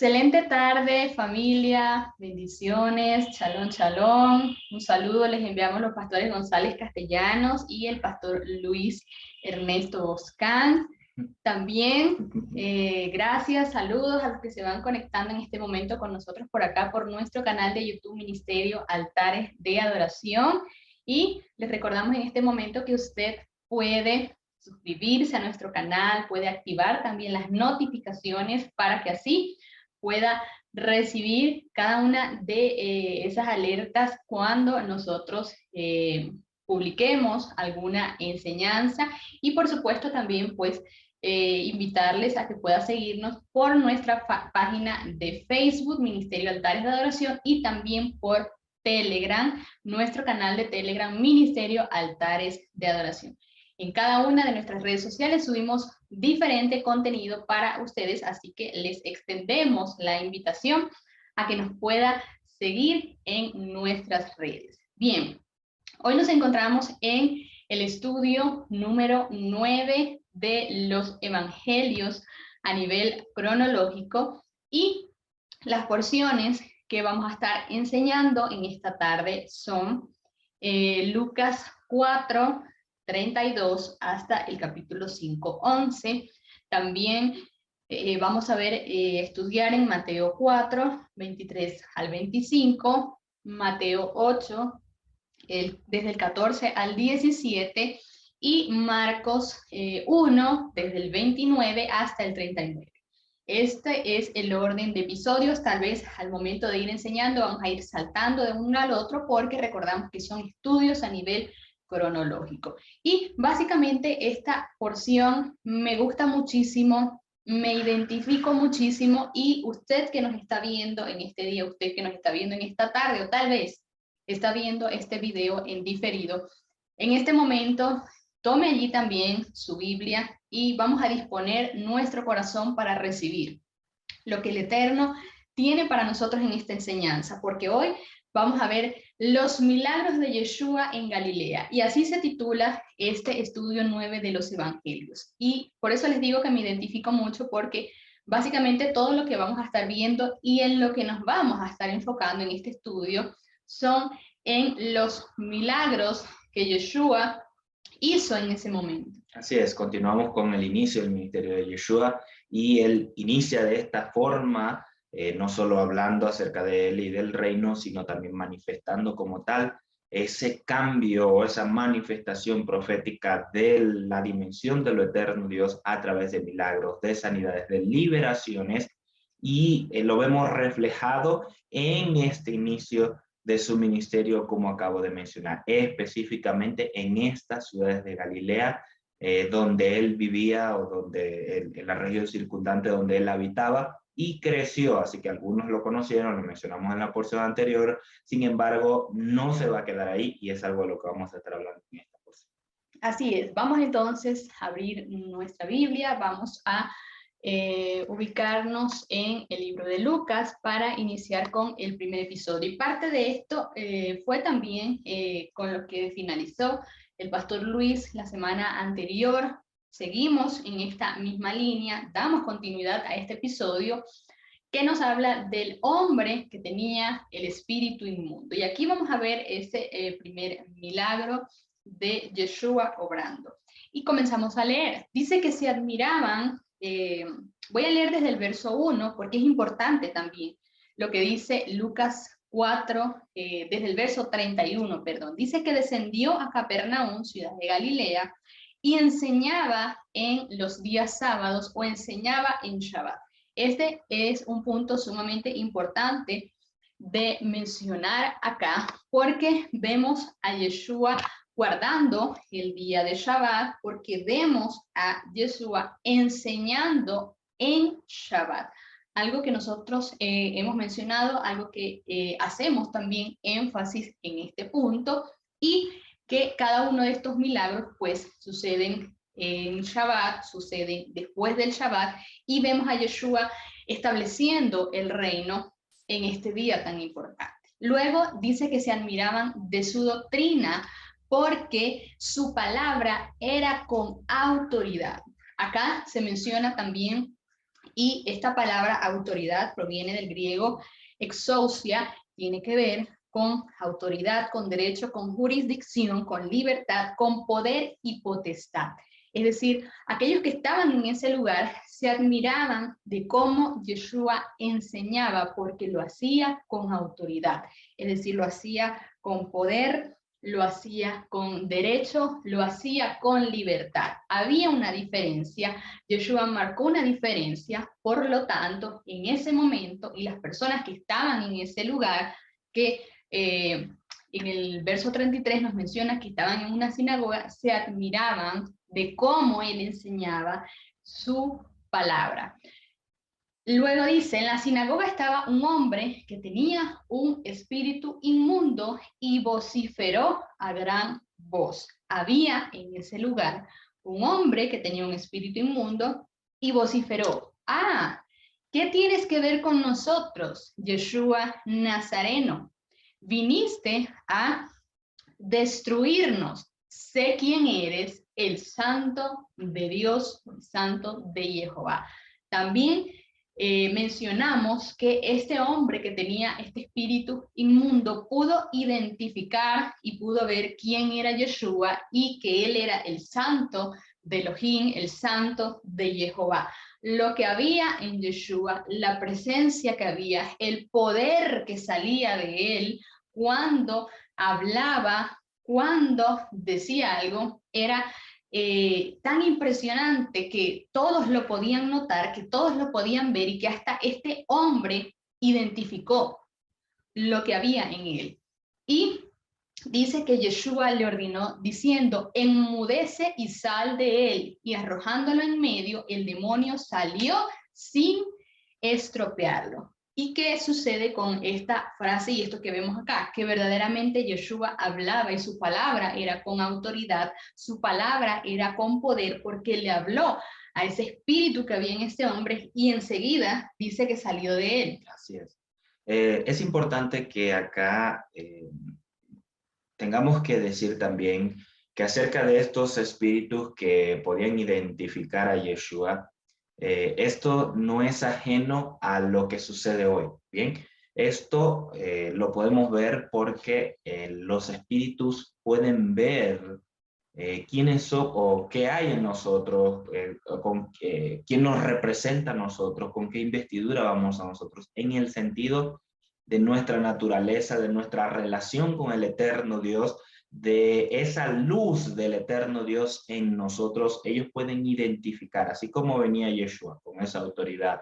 Excelente tarde, familia, bendiciones, shalom, shalom. Un saludo les enviamos los pastores González Castellanos y el pastor Luis Ernesto Boscán. También, gracias, saludos a los que se van conectando en este momento con nosotros por acá, por nuestro canal de YouTube Ministerio Altares de Adoración. Y les recordamos en este momento que usted puede suscribirse a nuestro canal, puede activar también las notificaciones para que así pueda recibir cada una de esas alertas cuando nosotros publiquemos alguna enseñanza, y por supuesto también pues invitarles a que pueda seguirnos por nuestra página de Facebook, Ministerio Altares de Adoración, y también por Telegram, nuestro canal de Telegram, Ministerio Altares de Adoración. En cada una de nuestras redes sociales subimos diferente contenido para ustedes, así que les extendemos la invitación a que nos pueda seguir en nuestras redes. Bien, hoy nos encontramos en el estudio número 9 de los evangelios a nivel cronológico, y las porciones que vamos a estar enseñando en esta tarde son Lucas 4, 32 hasta el capítulo 5, 11. También vamos a ver, estudiar en Mateo 4, 23 al 25, Mateo 8, desde el 14 al 17, y Marcos 1, desde el 29 hasta el 39. Este es el orden de episodios. Tal vez al momento de ir enseñando vamos a ir saltando de uno al otro, porque recordamos que son estudios a nivel cronológico. Y básicamente esta porción me gusta muchísimo, me identifico muchísimo, y usted que nos está viendo en este día, usted que nos está viendo en esta tarde, o tal vez está viendo este video en diferido, en este momento tome allí también su Biblia y vamos a disponer nuestro corazón para recibir lo que el Eterno tiene para nosotros en esta enseñanza, porque hoy vamos a ver los milagros de Yeshua en Galilea, y así se titula este estudio 9 de los evangelios. Y por eso les digo que me identifico mucho, porque básicamente todo lo que vamos a estar viendo y en lo que nos vamos a estar enfocando en este estudio son en los milagros que Yeshua hizo en ese momento. Así es, continuamos con el inicio del ministerio de Yeshua, y él inicia de esta forma, no solo hablando acerca de él y del reino, sino también manifestando como tal ese cambio o esa manifestación profética de la dimensión de lo eterno Dios a través de milagros, de sanidades, de liberaciones, y lo vemos reflejado en este inicio de su ministerio, como acabo de mencionar, específicamente en estas ciudades de Galilea, donde él vivía, o donde en la región circundante donde él habitaba y creció. Así que algunos lo conocieron, lo mencionamos en la porción anterior. Sin embargo, no se va a quedar ahí, y es algo de lo que vamos a estar hablando en esta porción. Así es, vamos entonces a abrir nuestra Biblia, vamos a ubicarnos en el libro de Lucas para iniciar con el primer episodio. Y parte de esto fue también con lo que finalizó el pastor Luis la semana anterior. Seguimos en esta misma línea, damos continuidad a este episodio que nos habla del hombre que tenía el espíritu inmundo. Y aquí vamos a ver ese primer milagro de Yeshua obrando. Y comenzamos a leer. Dice que se admiraban. Voy a leer desde el verso 1, porque es importante también lo que dice Lucas 4, desde el verso 31, perdón. Dice que descendió a Capernaum, ciudad de Galilea, y enseñaba en los días sábados, o enseñaba en Shabbat. Este es un punto sumamente importante de mencionar acá, porque vemos a Yeshua guardando el día de Shabbat, porque vemos a Yeshua enseñando en Shabbat. Algo que nosotros hemos mencionado, algo que hacemos también énfasis en este punto, y que cada uno de estos milagros pues suceden en Shabbat, suceden después del Shabbat, y vemos a Yeshua estableciendo el reino en este día tan importante. Luego dice que se admiraban de su doctrina, porque su palabra era con autoridad. Acá se menciona también Y esta palabra autoridad proviene del griego exousia, tiene que ver con autoridad, con derecho, con jurisdicción, con libertad, con poder y potestad. Es decir, aquellos que estaban en ese lugar se admiraban de cómo Yeshua enseñaba, porque lo hacía con autoridad, es decir, lo hacía con poder, lo hacía con derecho, lo hacía con libertad. Había una diferencia, Yeshua marcó una diferencia, por lo tanto, en ese momento, y las personas que estaban en ese lugar, que en el verso 33 nos menciona que estaban en una sinagoga, se admiraban de cómo él enseñaba su palabra. Luego dice, en la sinagoga estaba un hombre que tenía un espíritu inmundo y vociferó a gran voz. Había en ese lugar un hombre que tenía un espíritu inmundo y vociferó, ¿qué tienes que ver con nosotros, Yeshua Nazareno? Viniste a destruirnos. Sé quién eres, el santo de Dios, el santo de Jehová. También mencionamos que este hombre que tenía este espíritu inmundo pudo identificar y pudo ver quién era Yeshua y que él era el santo de Elohim, el santo de Jehová. Lo que había en Yeshua, la presencia que había, el poder que salía de él cuando hablaba, cuando decía algo, era tan impresionante que todos lo podían notar, que todos lo podían ver y que hasta este hombre identificó lo que había en él. Y dice que Yeshua le ordenó diciendo, enmudece y sal de él, y arrojándolo en medio, el demonio salió sin estropearlo. ¿Y qué sucede con esta frase y esto que vemos acá? Que verdaderamente Yeshua hablaba y su palabra era con autoridad, su palabra era con poder, porque le habló a ese espíritu que había en este hombre y enseguida dice que salió de él. Así es. Es importante que acá tengamos que decir también que acerca de estos espíritus que podían identificar a Yeshua, esto no es ajeno a lo que sucede hoy, ¿bien? Esto lo podemos ver porque los espíritus pueden ver quiénes son o qué hay en nosotros, quién nos representa a nosotros, con qué investidura vamos a nosotros, en el sentido de nuestra naturaleza, de nuestra relación con el eterno Dios, de esa luz del eterno Dios en nosotros. Ellos pueden identificar, así como venía Yeshua con esa autoridad,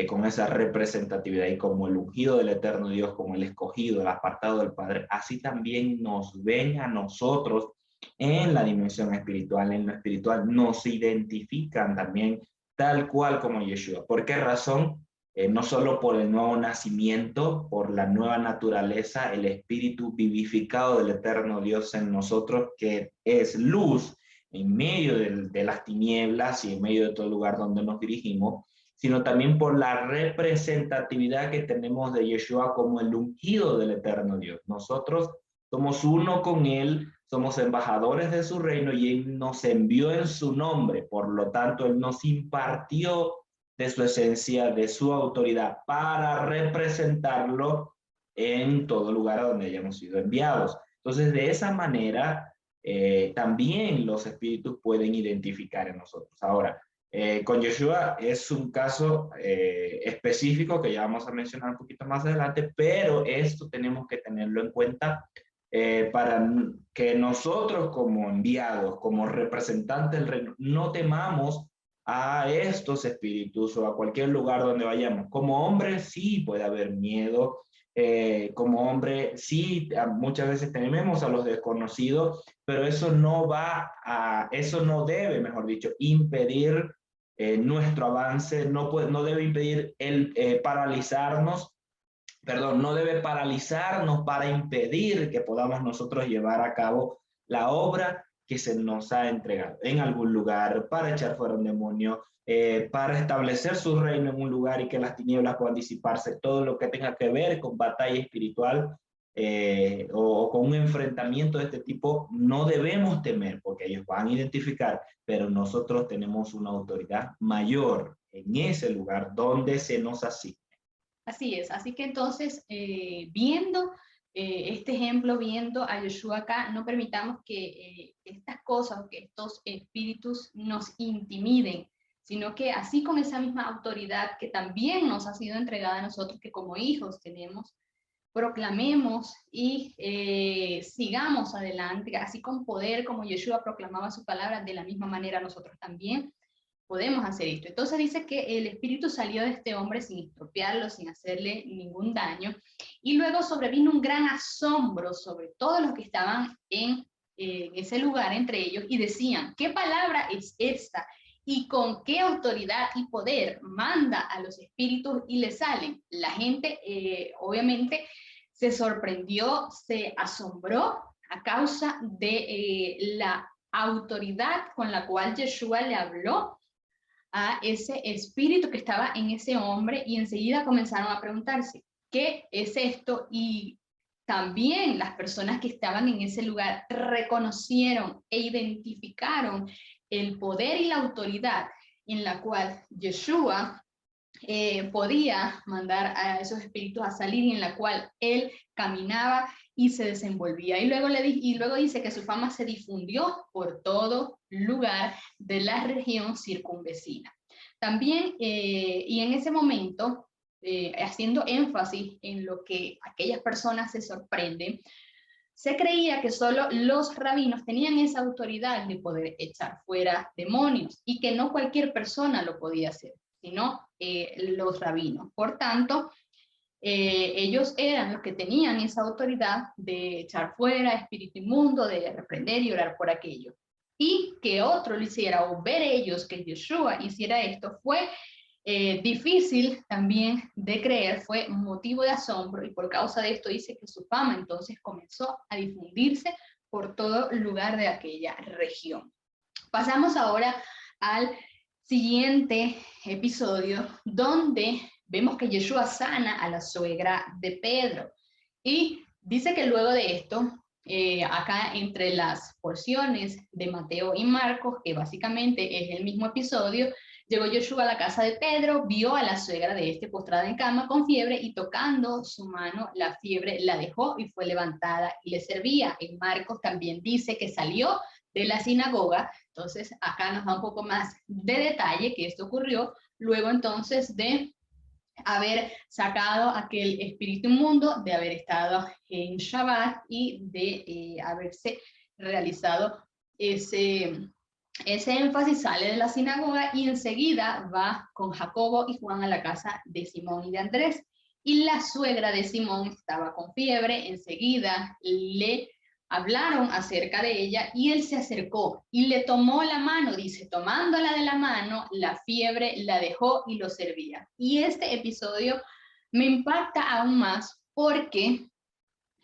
con esa representatividad y como el ungido del eterno Dios, como el escogido, el apartado del Padre, así también nos ven a nosotros en la dimensión espiritual, en lo espiritual, nos identifican también tal cual como Yeshua. ¿Por qué razón? No solo por el nuevo nacimiento, por la nueva naturaleza, el espíritu vivificado del eterno Dios en nosotros, que es luz en medio de las tinieblas y en medio de todo lugar donde nos dirigimos, sino también por la representatividad que tenemos de Yeshua como el ungido del eterno Dios. Nosotros somos uno con él, somos embajadores de su reino y él nos envió en su nombre. Por lo tanto, él nos impartió de su esencia, de su autoridad, para representarlo en todo lugar a donde hayamos sido enviados. Entonces, de esa manera, también los espíritus pueden identificar en nosotros. Ahora, con Yeshua es un caso específico que ya vamos a mencionar un poquito más adelante, pero esto tenemos que tenerlo en cuenta para que nosotros como enviados, como representantes del reino, no temamos a estos espíritus o a cualquier lugar donde vayamos. Como hombre sí puede haber miedo, como hombre sí muchas veces tememos a los desconocidos, pero eso eso no debe, mejor dicho, impedir nuestro avance, no debe impedir paralizarnos, perdón, no debe paralizarnos para impedir que podamos nosotros llevar a cabo la obra que se nos ha entregado en algún lugar para echar fuera un demonio, para establecer su reino en un lugar y que las tinieblas puedan disiparse, todo lo que tenga que ver con batalla espiritual o con un enfrentamiento de este tipo, no debemos temer porque ellos van a identificar, pero nosotros tenemos una autoridad mayor en ese lugar donde se nos asigne. Así es, así que entonces, viendo este ejemplo, viendo a Yeshua acá, no permitamos que estas cosas, que estos espíritus nos intimiden, sino que así con esa misma autoridad que también nos ha sido entregada a nosotros, que como hijos tenemos, proclamemos y sigamos adelante, así con poder como Yeshua proclamaba su palabra, de la misma manera nosotros también podemos hacer esto. Entonces dice que el espíritu salió de este hombre sin estropearlo, sin hacerle ningún daño, y luego sobrevino un gran asombro sobre todos los que estaban en ese lugar entre ellos, y decían, ¿qué palabra es esta? ¿Y con qué autoridad y poder manda a los espíritus y les salen? La gente obviamente se sorprendió, se asombró a causa de la autoridad con la cual Yeshua le habló a ese espíritu que estaba en ese hombre, y enseguida comenzaron a preguntarse, ¿qué es esto? Y también las personas que estaban en ese lugar reconocieron e identificaron el poder y la autoridad en la cual Yeshua podía mandar a esos espíritus a salir, y en la cual él caminaba y se desenvolvía. Y luego dice que su fama se difundió por todo lugar de la región circunvecina. También, y en ese momento, haciendo énfasis en lo que aquellas personas se sorprenden, se creía que solo los rabinos tenían esa autoridad de poder echar fuera demonios, y que no cualquier persona lo podía hacer, sino los rabinos. Por tanto, ellos eran los que tenían esa autoridad de echar fuera espíritu inmundo, de reprender y orar por aquello. Y que otro lo hiciera, o ver ellos que Yeshua hiciera esto, fue difícil también de creer, fue motivo de asombro, y por causa de esto dice que su fama entonces comenzó a difundirse por todo lugar de aquella región. Pasamos ahora al siguiente episodio, donde vemos que Yeshua sana a la suegra de Pedro, y dice que luego de esto, acá entre las porciones de Mateo y Marcos, que básicamente es el mismo episodio, llegó Yeshua a la casa de Pedro, vio a la suegra de este postrada en cama con fiebre, y tocando su mano, la fiebre la dejó y fue levantada y le servía. En Marcos también dice que salió de la sinagoga. Entonces acá nos da un poco más de detalle que esto ocurrió luego entonces de haber sacado aquel espíritu inmundo, de haber estado en Shabbat y de haberse realizado ese énfasis. Sale de la sinagoga y enseguida va con Jacobo y Juan a la casa de Simón y de Andrés. Y la suegra de Simón estaba con fiebre, enseguida le hablaron acerca de ella, y él se acercó y le tomó la mano, dice, tomándola de la mano, la fiebre la dejó y lo servía. Y este episodio me impacta aún más porque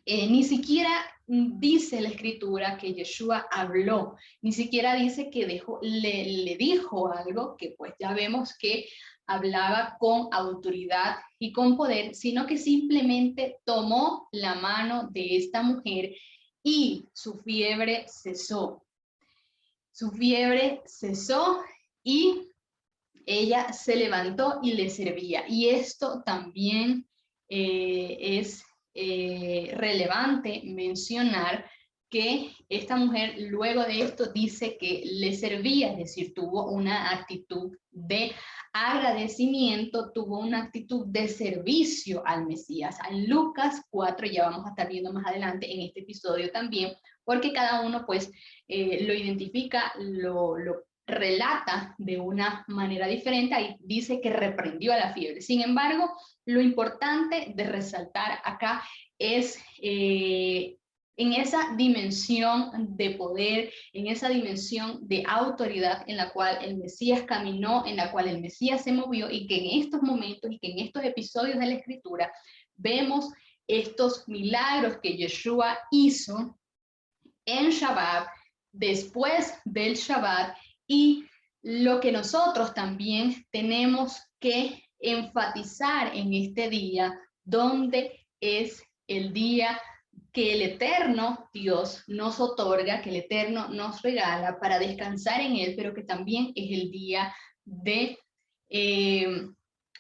ni siquiera dice la escritura que Yeshua habló, ni siquiera dice que le dijo algo, que pues ya vemos que hablaba con autoridad y con poder, sino que simplemente tomó la mano de esta mujer y su fiebre cesó. Su fiebre cesó y ella se levantó y le servía. Y esto también es relevante mencionar, que esta mujer luego de esto dice que le servía, es decir, tuvo una actitud de agradecimiento, tuvo una actitud de servicio al Mesías. En Lucas 4, ya vamos a estar viendo más adelante en este episodio también, porque cada uno pues lo identifica, lo relata de una manera diferente. Ahí dice que reprendió a la fiebre. Sin embargo, lo importante de resaltar acá es en esa dimensión de poder, en esa dimensión de autoridad en la cual el Mesías caminó, en la cual el Mesías se movió, y que en estos momentos y que en estos episodios de la Escritura vemos estos milagros que Yeshua hizo en Shabbat, después del Shabbat, y lo que nosotros también tenemos que enfatizar en este día, donde es el día que el eterno Dios nos otorga, que el eterno nos regala para descansar en él, pero que también es el día de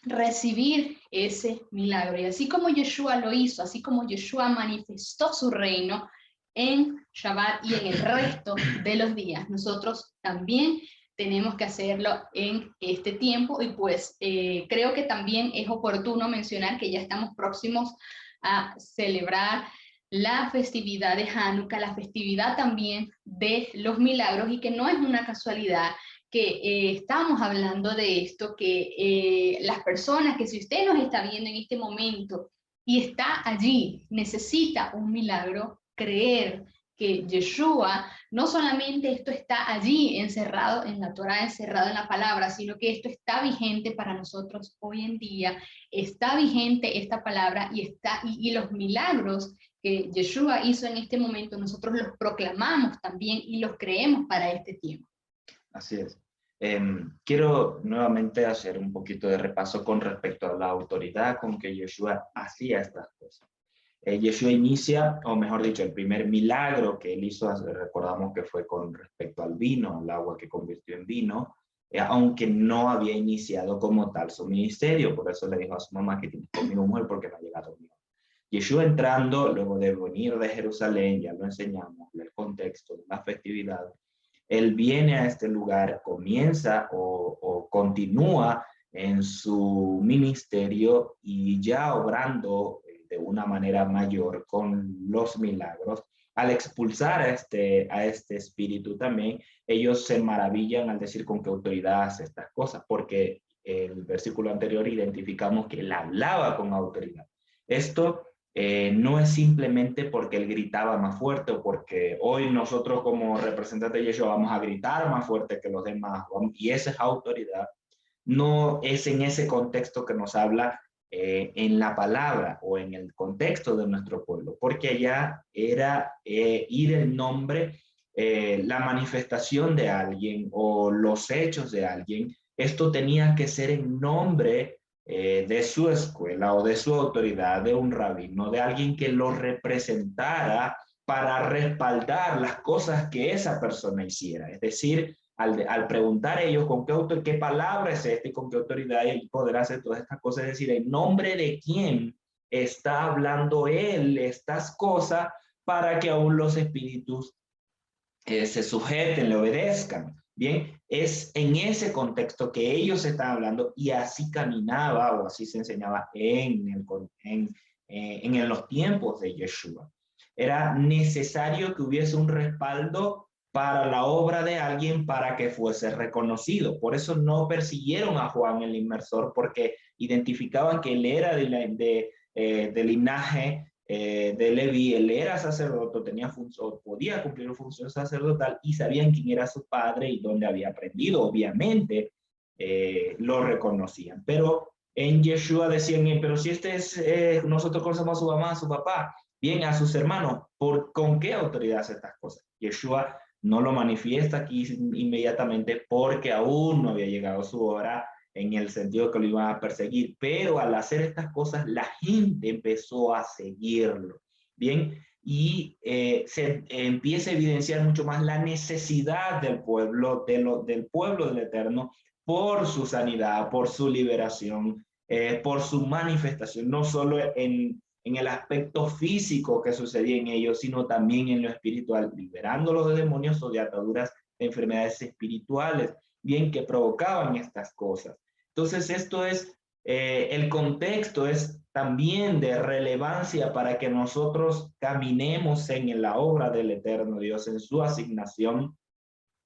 recibir ese milagro. Y así como Yeshua lo hizo, así como Yeshua manifestó su reino en Shabbat y en el resto de los días, nosotros también tenemos que hacerlo en este tiempo. Y pues creo que también es oportuno mencionar que ya estamos próximos a celebrar la festividad de Hanukkah, la festividad también de los milagros, y que no es una casualidad que estamos hablando de esto, que las personas, que si usted nos está viendo en este momento y está allí, necesita un milagro, creer que Yeshua, no solamente esto está allí encerrado en la Torah, encerrado en la palabra, sino que esto está vigente para nosotros hoy en día, está vigente esta palabra y los milagros que Yeshua hizo en este momento, nosotros los proclamamos también y los creemos para este tiempo. Así es. Quiero nuevamente hacer un poquito de repaso con respecto a la autoridad con que Yeshua hacía estas cosas. Yeshua inicia, o mejor dicho, el primer milagro que él hizo, recordamos que fue con respecto al vino, al agua que convirtió en vino, aunque no había iniciado como tal su ministerio. Por eso le dijo a su mamá que tiene conmigo mujer porque no ha llegado mi hora. Yeshua entrando, luego de venir de Jerusalén, ya lo enseñamos, el contexto de la festividad, él viene a este lugar, comienza o continúa en su ministerio y ya obrando de una manera mayor con los milagros. Al expulsar a este espíritu también, ellos se maravillan al decir con qué autoridad hace estas cosas, porque el versículo anterior identificamos que él hablaba con autoridad. Esto no es simplemente porque él gritaba más fuerte o porque hoy nosotros como representantes de Yeshua vamos a gritar más fuerte que los demás, y esa es autoridad. No es en ese contexto que nos habla en la palabra o en el contexto de nuestro pueblo, porque allá era ir en nombre, la manifestación de alguien o los hechos de alguien. Esto tenía que ser en nombre de su escuela o de su autoridad, de un rabino, de alguien que lo representara para respaldar las cosas que esa persona hiciera. Es decir, al preguntar a ellos con qué palabra es esta y con qué autoridad él podrá hacer todas estas cosas, es decir, en nombre de quién está hablando él estas cosas para que aún los espíritus se sujeten, le obedezcan. Bien, es en ese contexto que ellos están hablando y así caminaba o así se enseñaba en los tiempos de Yeshua. Era necesario que hubiese un respaldo para la obra de alguien para que fuese reconocido. Por eso no persiguieron a Juan el Inmersor, porque identificaban que él era de linaje de Leví. Él era sacerdote, podía cumplir función sacerdotal y sabían quién era su padre y dónde había aprendido. Obviamente lo reconocían, pero en Yeshua decían, pero si nosotros conocemos a su mamá, a su papá, bien, a sus hermanos, ¿con qué autoridad hace estas cosas? Yeshua no lo manifiesta aquí inmediatamente porque aún no había llegado su hora, en el sentido que lo iban a perseguir, pero al hacer estas cosas la gente empezó a seguirlo, ¿bien? Y se empieza a evidenciar mucho más la necesidad del pueblo, del pueblo del Eterno, por su sanidad, por su liberación, por su manifestación, no solo en el aspecto físico que sucedía en ellos, sino también en lo espiritual, liberándolos de demonios o de ataduras de enfermedades espirituales, bien, que provocaban estas cosas. Entonces, esto es, el contexto es también de relevancia para que nosotros caminemos en la obra del Eterno Dios, en su asignación,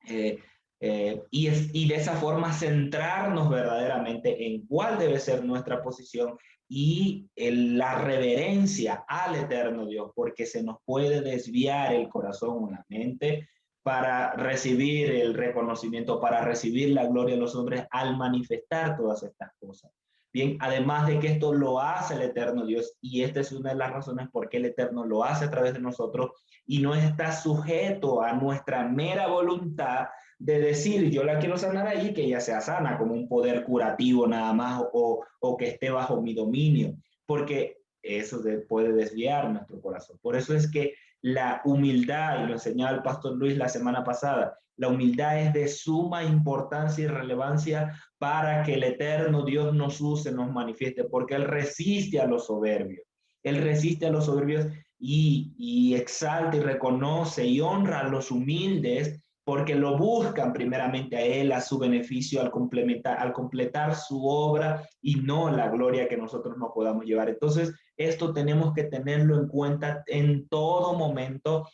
y de esa forma centrarnos verdaderamente en cuál debe ser nuestra posición y la reverencia al Eterno Dios, porque se nos puede desviar el corazón o la mente para recibir el reconocimiento, para recibir la gloria de los hombres al manifestar todas estas cosas. Bien, además de que esto lo hace el Eterno Dios, y esta es una de las razones por qué el Eterno lo hace a través de nosotros y no está sujeto a nuestra mera voluntad de decir, yo la quiero sanar allí, que ella sea sana, como un poder curativo nada más, o que esté bajo mi dominio, porque eso puede desviar nuestro corazón. Por eso es que la humildad, y lo enseñaba el pastor Luis la semana pasada, la humildad es de suma importancia y relevancia para que el eterno Dios nos use, nos manifieste, porque Él resiste a los soberbios. Él resiste a los soberbios y exalta y reconoce y honra a los humildes, porque lo buscan primeramente a Él, a su beneficio, al completar su obra y no la gloria que nosotros no podamos llevar. Entonces, esto tenemos que tenerlo en cuenta en todo momento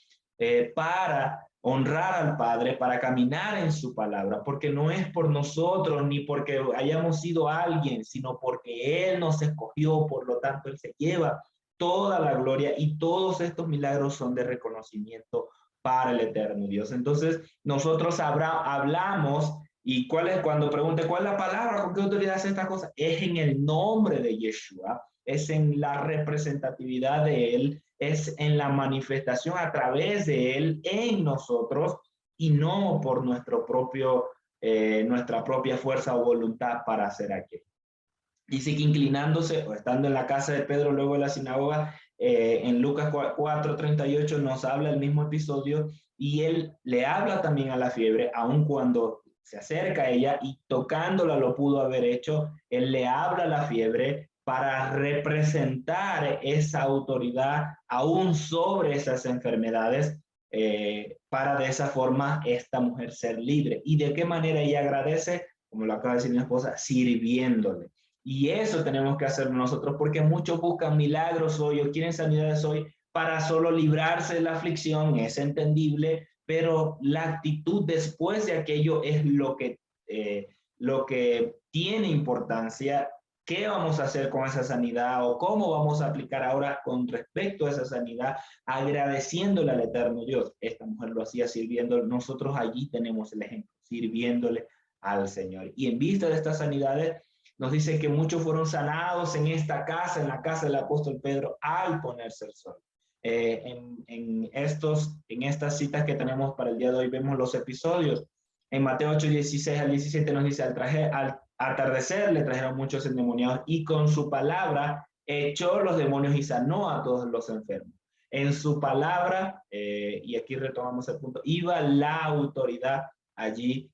para honrar al Padre, para caminar en su palabra, porque no es por nosotros ni porque hayamos sido alguien, sino porque Él nos escogió, por lo tanto Él se lleva toda la gloria y todos estos milagros son de reconocimiento para el eterno Dios. Entonces, nosotros hablamos, y cuando pregunte cuál es la palabra, con qué autoridad hace esta cosa, es en el nombre de Yeshua, es en la representatividad de Él, es en la manifestación a través de Él en nosotros y no por nuestra propia fuerza o voluntad para hacer aquello. Dice que inclinándose o estando en la casa de Pedro luego de la sinagoga, en Lucas 4:38 nos habla el mismo episodio y él le habla también a la fiebre, aun cuando se acerca a ella y tocándola lo pudo haber hecho, él le habla a la fiebre para representar esa autoridad aún sobre esas enfermedades, para de esa forma esta mujer ser libre. ¿Y de qué manera ella agradece? Como lo acaba de decir mi esposa, sirviéndole. Y eso tenemos que hacer nosotros, porque muchos buscan milagros hoy o quieren sanidades hoy para solo librarse de la aflicción, es entendible, pero la actitud después de aquello es lo que tiene importancia. ¿Qué vamos a hacer con esa sanidad o cómo vamos a aplicar ahora con respecto a esa sanidad, agradeciéndole al eterno Dios? Esta mujer lo hacía sirviendo, nosotros allí tenemos el ejemplo, sirviéndole al Señor. Y en vista de estas sanidades, nos dice que muchos fueron sanados en esta casa, en la casa del apóstol Pedro, al ponerse el sol. En estas citas que tenemos para el día de hoy vemos los episodios. En Mateo 8:16 al 17 nos dice, al atardecer le trajeron muchos endemoniados y con su palabra echó los demonios y sanó a todos los enfermos. En su palabra, y aquí retomamos el punto, iba la autoridad allí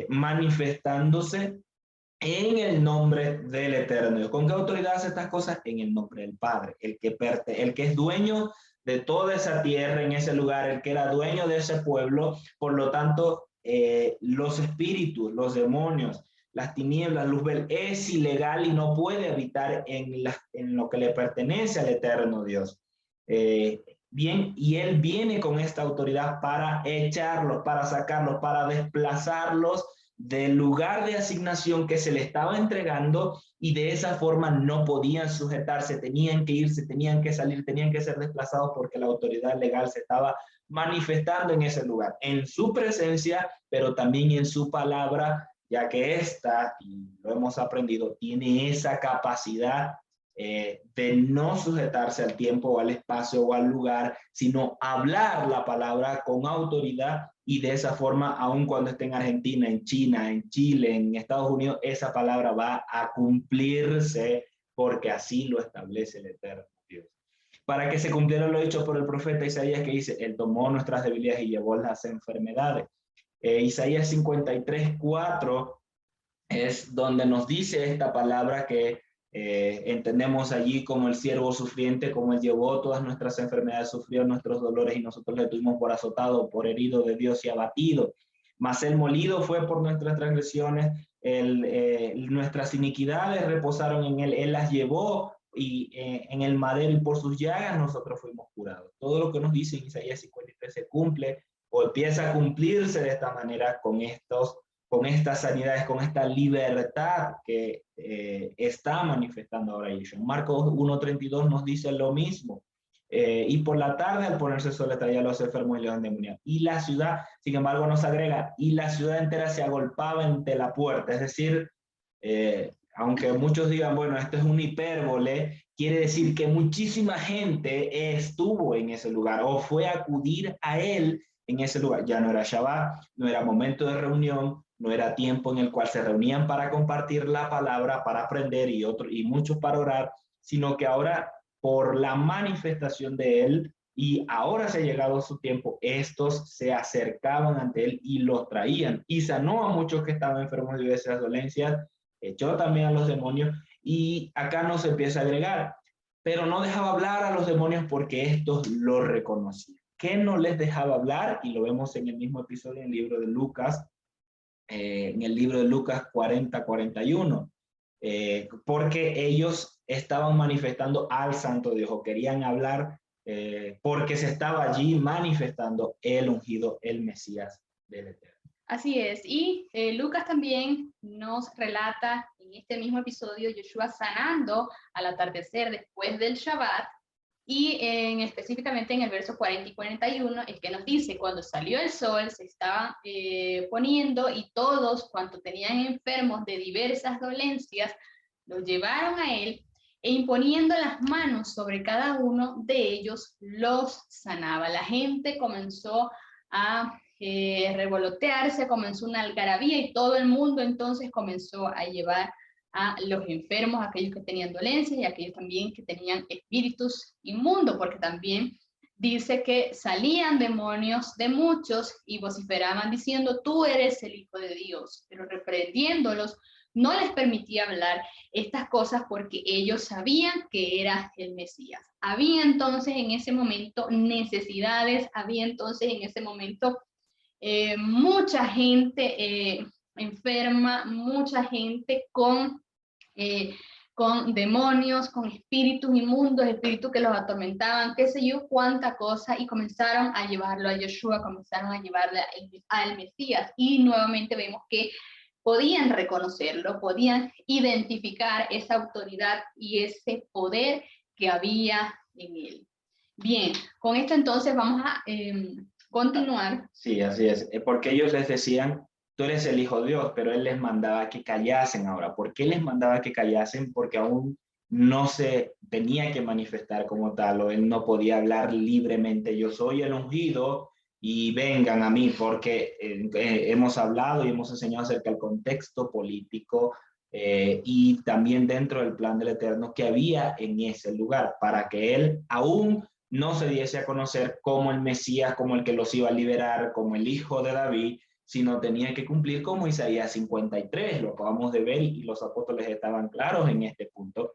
manifestándose en el nombre del Eterno Dios. ¿Con qué autoridad hace estas cosas? En el nombre del Padre, el que es dueño de toda esa tierra en ese lugar, el que era dueño de ese pueblo. Por lo tanto, los espíritus, los demonios, las tinieblas, Luzbel, es ilegal y no puede habitar en lo que le pertenece al Eterno Dios. Bien, y Él viene con esta autoridad para echarlos, para sacarlos, para desplazarlos del lugar de asignación que se le estaba entregando, y de esa forma no podían sujetarse, tenían que irse, tenían que salir, tenían que ser desplazados porque la autoridad legal se estaba manifestando en ese lugar, en su presencia, pero también en su palabra, ya que esta, y lo hemos aprendido, tiene esa capacidad de no sujetarse al tiempo o al espacio o al lugar, sino hablar la palabra con autoridad, y de esa forma, aun cuando esté en Argentina, en China, en Chile, en Estados Unidos, esa palabra va a cumplirse porque así lo establece el Eterno Dios. Para que se cumpliera lo dicho por el profeta Isaías, que dice, Él tomó nuestras debilidades y llevó las enfermedades. Isaías 53:4 es donde nos dice esta palabra que entendemos allí como el siervo sufriente, como Él llevó todas nuestras enfermedades, sufrió nuestros dolores y nosotros le tuvimos por azotado, por herido de Dios y abatido. Mas Él molido fue por nuestras transgresiones, nuestras iniquidades reposaron en Él, Él las llevó y en el madero, y por sus llagas nosotros fuimos curados. Todo lo que nos dice en Isaías 53 se cumple o empieza a cumplirse de esta manera con estas sanidades, con esta libertad que está manifestando ahora Yeshua. Marcos 1:32 nos dice lo mismo. Y por la tarde, al ponerse el sol, traía a los enfermos y los endemoniados. Y la ciudad, sin embargo, nos agrega, y la ciudad entera se agolpaba ante la puerta. Es decir, aunque muchos digan, bueno, esto es un hipérbole, quiere decir que muchísima gente estuvo en ese lugar o fue a acudir a él en ese lugar. Ya no era Shabbat, no era momento de reunión, no era tiempo en el cual se reunían para compartir la palabra, para aprender y muchos para orar, sino que ahora por la manifestación de Él y ahora se ha llegado su tiempo, estos se acercaban ante él y los traían, y sanó a muchos que estaban enfermos de diversas dolencias, echó también a los demonios, y acá nos empieza a agregar, pero no dejaba hablar a los demonios porque estos lo reconocían. ¿Qué no les dejaba hablar? Y lo vemos en el mismo episodio en el libro de Lucas, en el libro de Lucas 40-41, porque ellos estaban manifestando al Santo Dios, o querían hablar porque se estaba allí manifestando el ungido, el Mesías del Eterno. Así es, y Lucas también nos relata en este mismo episodio Yeshua sanando al atardecer después del Shabbat, y específicamente en el verso 40 y 41, el que nos dice, cuando salió el sol se estaba poniendo, y todos cuantos tenían enfermos de diversas dolencias, los llevaron a él, e imponiendo las manos sobre cada uno de ellos, los sanaba. La gente comenzó a revolotearse, comenzó una algarabía, y todo el mundo entonces comenzó a llevar a los enfermos, aquellos que tenían dolencias y aquellos también que tenían espíritus inmundos, porque también dice que salían demonios de muchos y vociferaban diciendo, tú eres el Hijo de Dios, pero reprendiéndolos no les permitía hablar estas cosas porque ellos sabían que era el Mesías. Había entonces en ese momento necesidades, había entonces en ese momento mucha gente enferma, mucha gente con demonios, con espíritus inmundos, espíritus que los atormentaban, qué sé yo, cuánta cosa, y comenzaron a llevarlo a Yeshua, comenzaron a llevarle al Mesías, y nuevamente vemos que podían reconocerlo, podían identificar esa autoridad y ese poder que había en él. Bien, con esto entonces vamos a continuar. Sí, así es, porque ellos les decían, tú eres el Hijo de Dios, pero él les mandaba que callasen ahora. ¿Por qué les mandaba que callasen? Porque aún no se tenía que manifestar como tal, o él no podía hablar libremente, yo soy el ungido y vengan a mí, porque hemos hablado y hemos enseñado acerca del contexto político y también dentro del plan del Eterno que había en ese lugar, para que él aún no se diese a conocer como el Mesías, como el que los iba a liberar, como el Hijo de David, sino tenía que cumplir como Isaías 53, lo acabamos de ver, y los apóstoles estaban claros en este punto.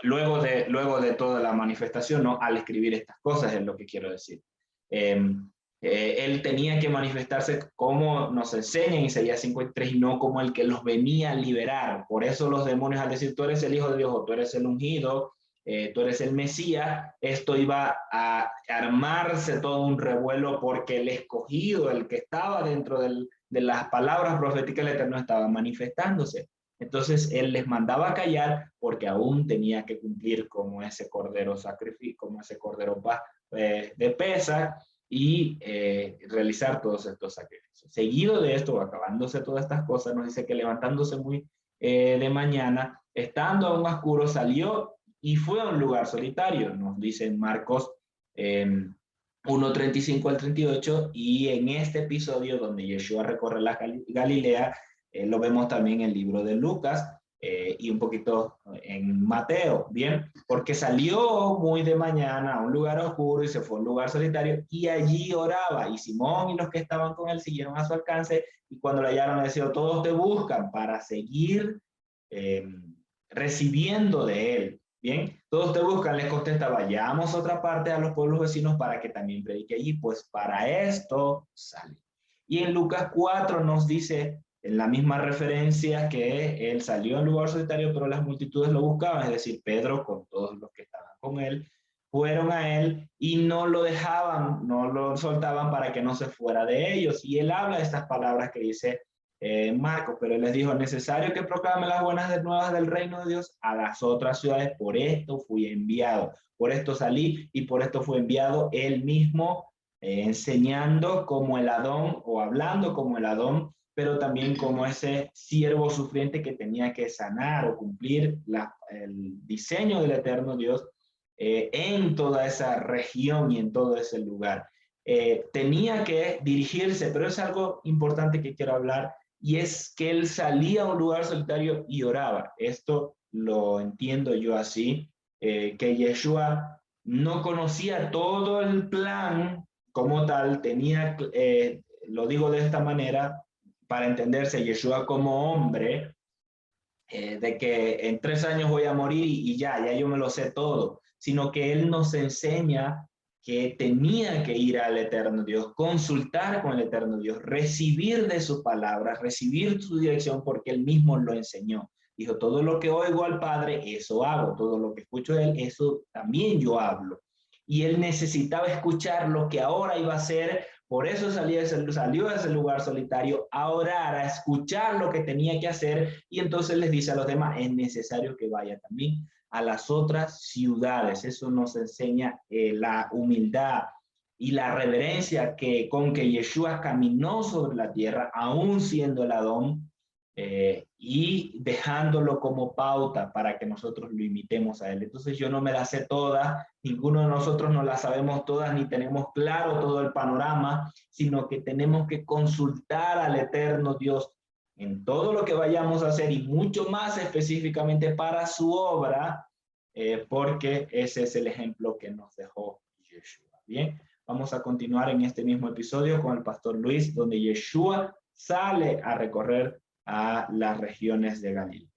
Luego de toda la manifestación, ¿no? Al escribir estas cosas es lo que quiero decir. Él tenía que manifestarse como nos enseña en Isaías 53 y no como el que los venía a liberar. Por eso los demonios, al decir tú eres el Hijo de Dios o tú eres el ungido, tú eres el Mesías, esto iba a armarse todo un revuelo, porque el escogido, el que estaba dentro de las palabras proféticas del Eterno, estaba manifestándose. Entonces él les mandaba a callar porque aún tenía que cumplir como ese cordero sacrificio, como ese cordero de Pesaj, y realizar todos estos sacrificios. Seguido de esto, acabándose todas estas cosas, nos dice que levantándose muy de mañana, estando aún oscuro, salió y fue a un lugar solitario, nos dice en Marcos 1:35 al 38, y en este episodio donde Yeshua recorre la Galilea, lo vemos también en el libro de Lucas y un poquito en Mateo, ¿bien? Porque salió muy de mañana a un lugar oscuro y se fue a un lugar solitario y allí oraba, y Simón y los que estaban con él siguieron a su alcance, y cuando lo hallaron le decían, todos te buscan, para seguir recibiendo de él. Bien, todos te buscan, les contesta, vayamos a otra parte, a los pueblos vecinos, para que también predique allí, pues para esto sale. Y en Lucas 4 nos dice, en la misma referencia, que él salió en lugar solitario, pero las multitudes lo buscaban, es decir, Pedro con todos los que estaban con él, fueron a él y no lo dejaban, no lo soltaban para que no se fuera de ellos. Y él habla de estas palabras que dice Marcos, pero él les dijo, es necesario que proclame las buenas nuevas del reino de Dios a las otras ciudades, por esto fui enviado, por esto salí y por esto fue enviado. Él mismo enseñando como el Adón, o hablando como el Adón, pero también como ese siervo sufriente que tenía que sanar o cumplir el diseño del eterno Dios en toda esa región y en todo ese lugar. Tenía que dirigirse, pero es algo importante que quiero hablar, y es que él salía a un lugar solitario y oraba. Esto lo entiendo yo así, que Yeshua no conocía todo el plan como tal, tenía, lo digo de esta manera, para entenderse, Yeshua como hombre, de que en 3 años voy a morir y ya yo me lo sé todo, sino que él nos enseña que tenía que ir al eterno Dios, consultar con el eterno Dios, recibir de sus palabras, recibir su dirección, porque él mismo lo enseñó. Dijo, todo lo que oigo al Padre, eso hago, todo lo que escucho de él, eso también yo hablo. Y él necesitaba escuchar lo que ahora iba a hacer, por eso salió de ese lugar solitario a orar, a escuchar lo que tenía que hacer, y entonces les dice a los demás, es necesario que vaya también a las otras ciudades. Eso nos enseña la humildad y la reverencia con que Yeshua caminó sobre la tierra, aún siendo el Adón, y dejándolo como pauta para que nosotros lo imitemos a él. Entonces yo no me las sé todas, ninguno de nosotros no las sabemos todas, ni tenemos claro todo el panorama, sino que tenemos que consultar al eterno Dios en todo lo que vayamos a hacer y mucho más específicamente para su obra, porque ese es el ejemplo que nos dejó Yeshua. Bien, vamos a continuar en este mismo episodio con el pastor Luis, donde Yeshua sale a recorrer a las regiones de Galilea.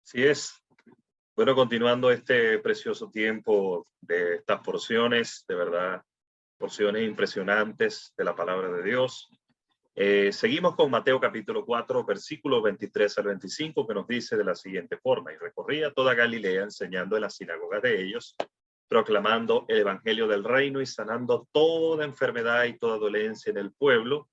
Así es. Bueno, continuando este precioso tiempo de estas porciones, de verdad, porciones impresionantes de la palabra de Dios. Seguimos con Mateo capítulo 4, versículos 23 al 25, que nos dice de la siguiente forma: y recorría toda Galilea enseñando en las sinagogas de ellos, proclamando el evangelio del reino y sanando toda enfermedad y toda dolencia en el pueblo.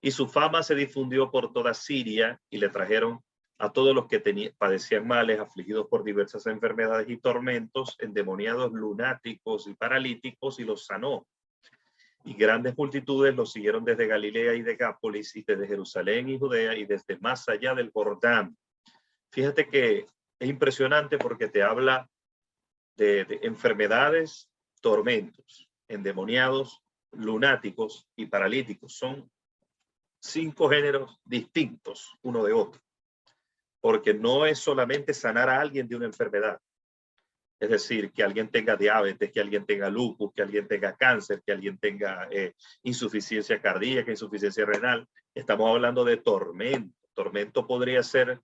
Y su fama se difundió por toda Siria, y le trajeron a todos los que padecían males, afligidos por diversas enfermedades y tormentos, endemoniados, lunáticos y paralíticos, y los sanó. Y grandes multitudes los siguieron desde Galilea y Decápolis, y desde Jerusalén y Judea, y desde más allá del Jordán. Fíjate que es impresionante porque te habla de enfermedades, tormentos, endemoniados, lunáticos y paralíticos. Son 5 géneros distintos uno de otro, porque no es solamente sanar a alguien de una enfermedad. Es decir, que alguien tenga diabetes, que alguien tenga lupus, que alguien tenga cáncer, que alguien tenga insuficiencia cardíaca, insuficiencia renal. Estamos hablando de tormento. Tormento podría ser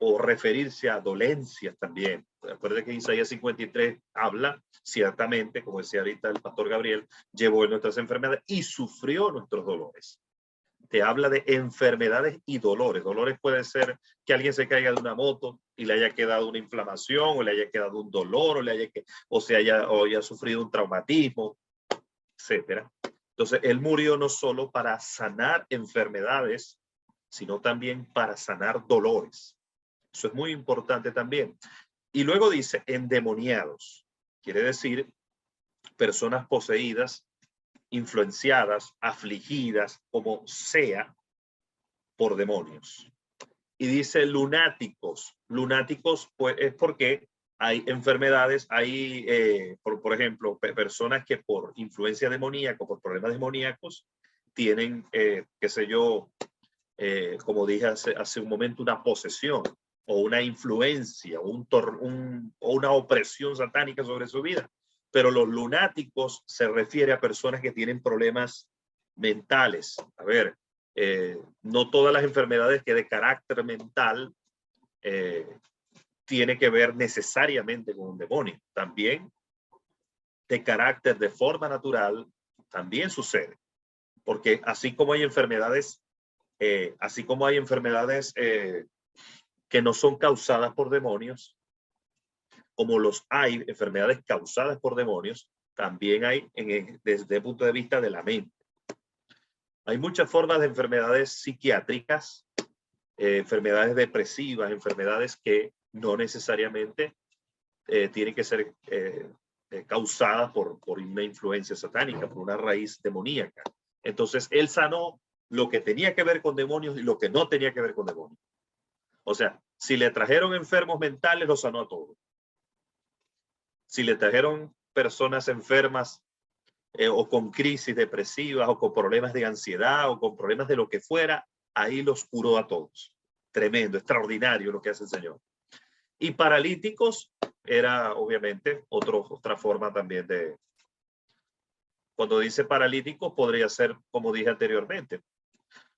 o referirse a dolencias también. Recuerde que Isaías 53 habla ciertamente, como decía ahorita el pastor Gabriel, llevó en nuestras enfermedades y sufrió nuestros dolores. Te habla de enfermedades y dolores. Dolores puede ser que alguien se caiga de una moto y le haya quedado una inflamación, o le haya quedado un dolor, o haya sufrido un traumatismo, etcétera. Entonces, él murió no solo para sanar enfermedades, sino también para sanar dolores. Eso es muy importante también. Y luego dice endemoniados. Quiere decir personas poseídas, influenciadas, afligidas, como sea, por demonios. Y dice lunáticos. Lunáticos, pues, es porque hay enfermedades, hay, por ejemplo, personas que por influencia demoníaca, por problemas demoníacos, tienen, qué sé yo, como dije hace un momento, una posesión o una influencia o una opresión satánica sobre su vida. Pero los lunáticos se refiere a personas que tienen problemas mentales. A ver, no todas las enfermedades que de carácter mental tiene que ver necesariamente con un demonio. También de carácter de forma natural también sucede. Porque así como hay enfermedades que no son causadas por demonios, como los hay enfermedades causadas por demonios, también hay desde el punto de vista de la mente. Hay muchas formas de enfermedades psiquiátricas, enfermedades depresivas, enfermedades que no necesariamente tienen que ser causadas por una influencia satánica, por una raíz demoníaca. Entonces, él sanó lo que tenía que ver con demonios y lo que no tenía que ver con demonios. O sea, si le trajeron enfermos mentales, los sanó a todos. Si le trajeron personas enfermas o con crisis depresivas o con problemas de ansiedad o con problemas de lo que fuera, ahí los curó a todos. Tremendo, extraordinario lo que hace el Señor. Y paralíticos era obviamente otra forma también de, cuando dice paralíticos podría ser como dije anteriormente.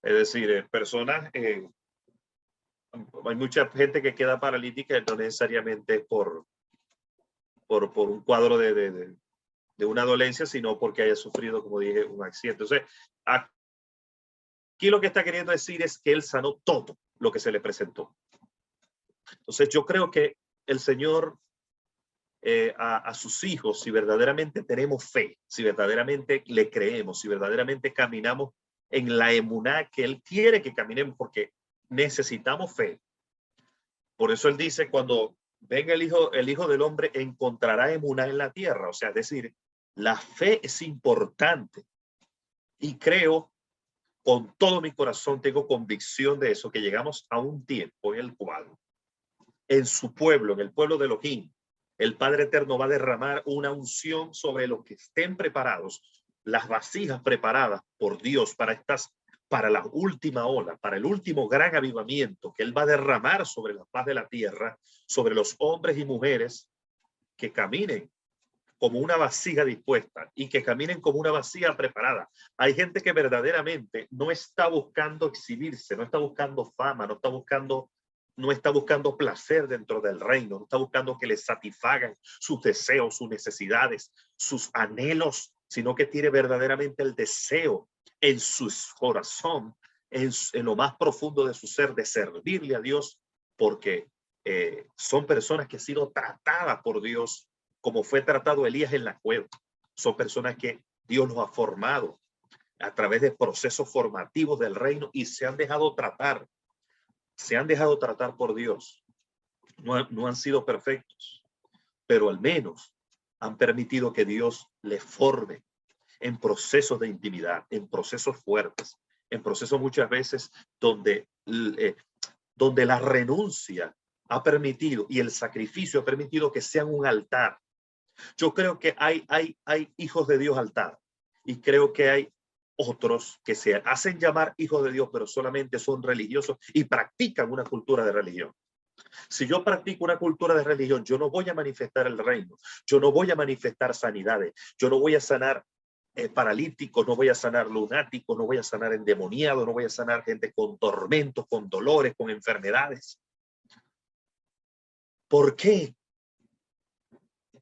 Es decir, personas, hay mucha gente que queda paralítica no necesariamente por un cuadro de una dolencia, sino porque haya sufrido, como dije, un accidente. Entonces, aquí lo que está queriendo decir es que él sanó todo lo que se le presentó. Entonces, yo creo que el Señor a sus hijos, si verdaderamente tenemos fe, si verdaderamente le creemos, si verdaderamente caminamos en la emuná que Él quiere que caminemos, porque necesitamos fe. Por eso Él dice, cuando venga el hijo del hombre, encontrará emuná en la tierra. O sea, es decir, la fe es importante. Y creo, con todo mi corazón, tengo convicción de eso, que llegamos a un tiempo en el cual, en su pueblo, en el pueblo de Elohim, el Padre Eterno va a derramar una unción sobre los que estén preparados, las vasijas preparadas por Dios para la última ola, para el último gran avivamiento que Él va a derramar sobre la faz de la tierra, sobre los hombres y mujeres que caminen como una vasija dispuesta y que caminen como una vasija preparada. Hay gente que verdaderamente no está buscando exhibirse, no está buscando fama, no está buscando placer dentro del reino, no está buscando que le satisfagan sus deseos, sus necesidades, sus anhelos, sino que tiene verdaderamente el deseo en su corazón, en lo más profundo de su ser, de servirle a Dios, porque son personas que han sido tratadas por Dios como fue tratado Elías en la cueva. Son personas que Dios los ha formado a través de procesos formativos del reino y se han dejado tratar por Dios. No han sido perfectos, pero al menos han permitido que Dios les forme en procesos de intimidad, en procesos fuertes, en procesos muchas veces donde la renuncia ha permitido y el sacrificio ha permitido que sean un altar. Yo creo que hay hijos de Dios altar y creo que hay otros que se hacen llamar hijos de Dios, pero solamente son religiosos y practican una cultura de religión. Si yo practico una cultura de religión, yo no voy a manifestar el reino, yo no voy a manifestar sanidades, yo no voy a sanar paralíticos, no voy a sanar lunáticos, no voy a sanar endemoniados, no voy a sanar gente con tormentos, con dolores, con enfermedades. ¿Por qué?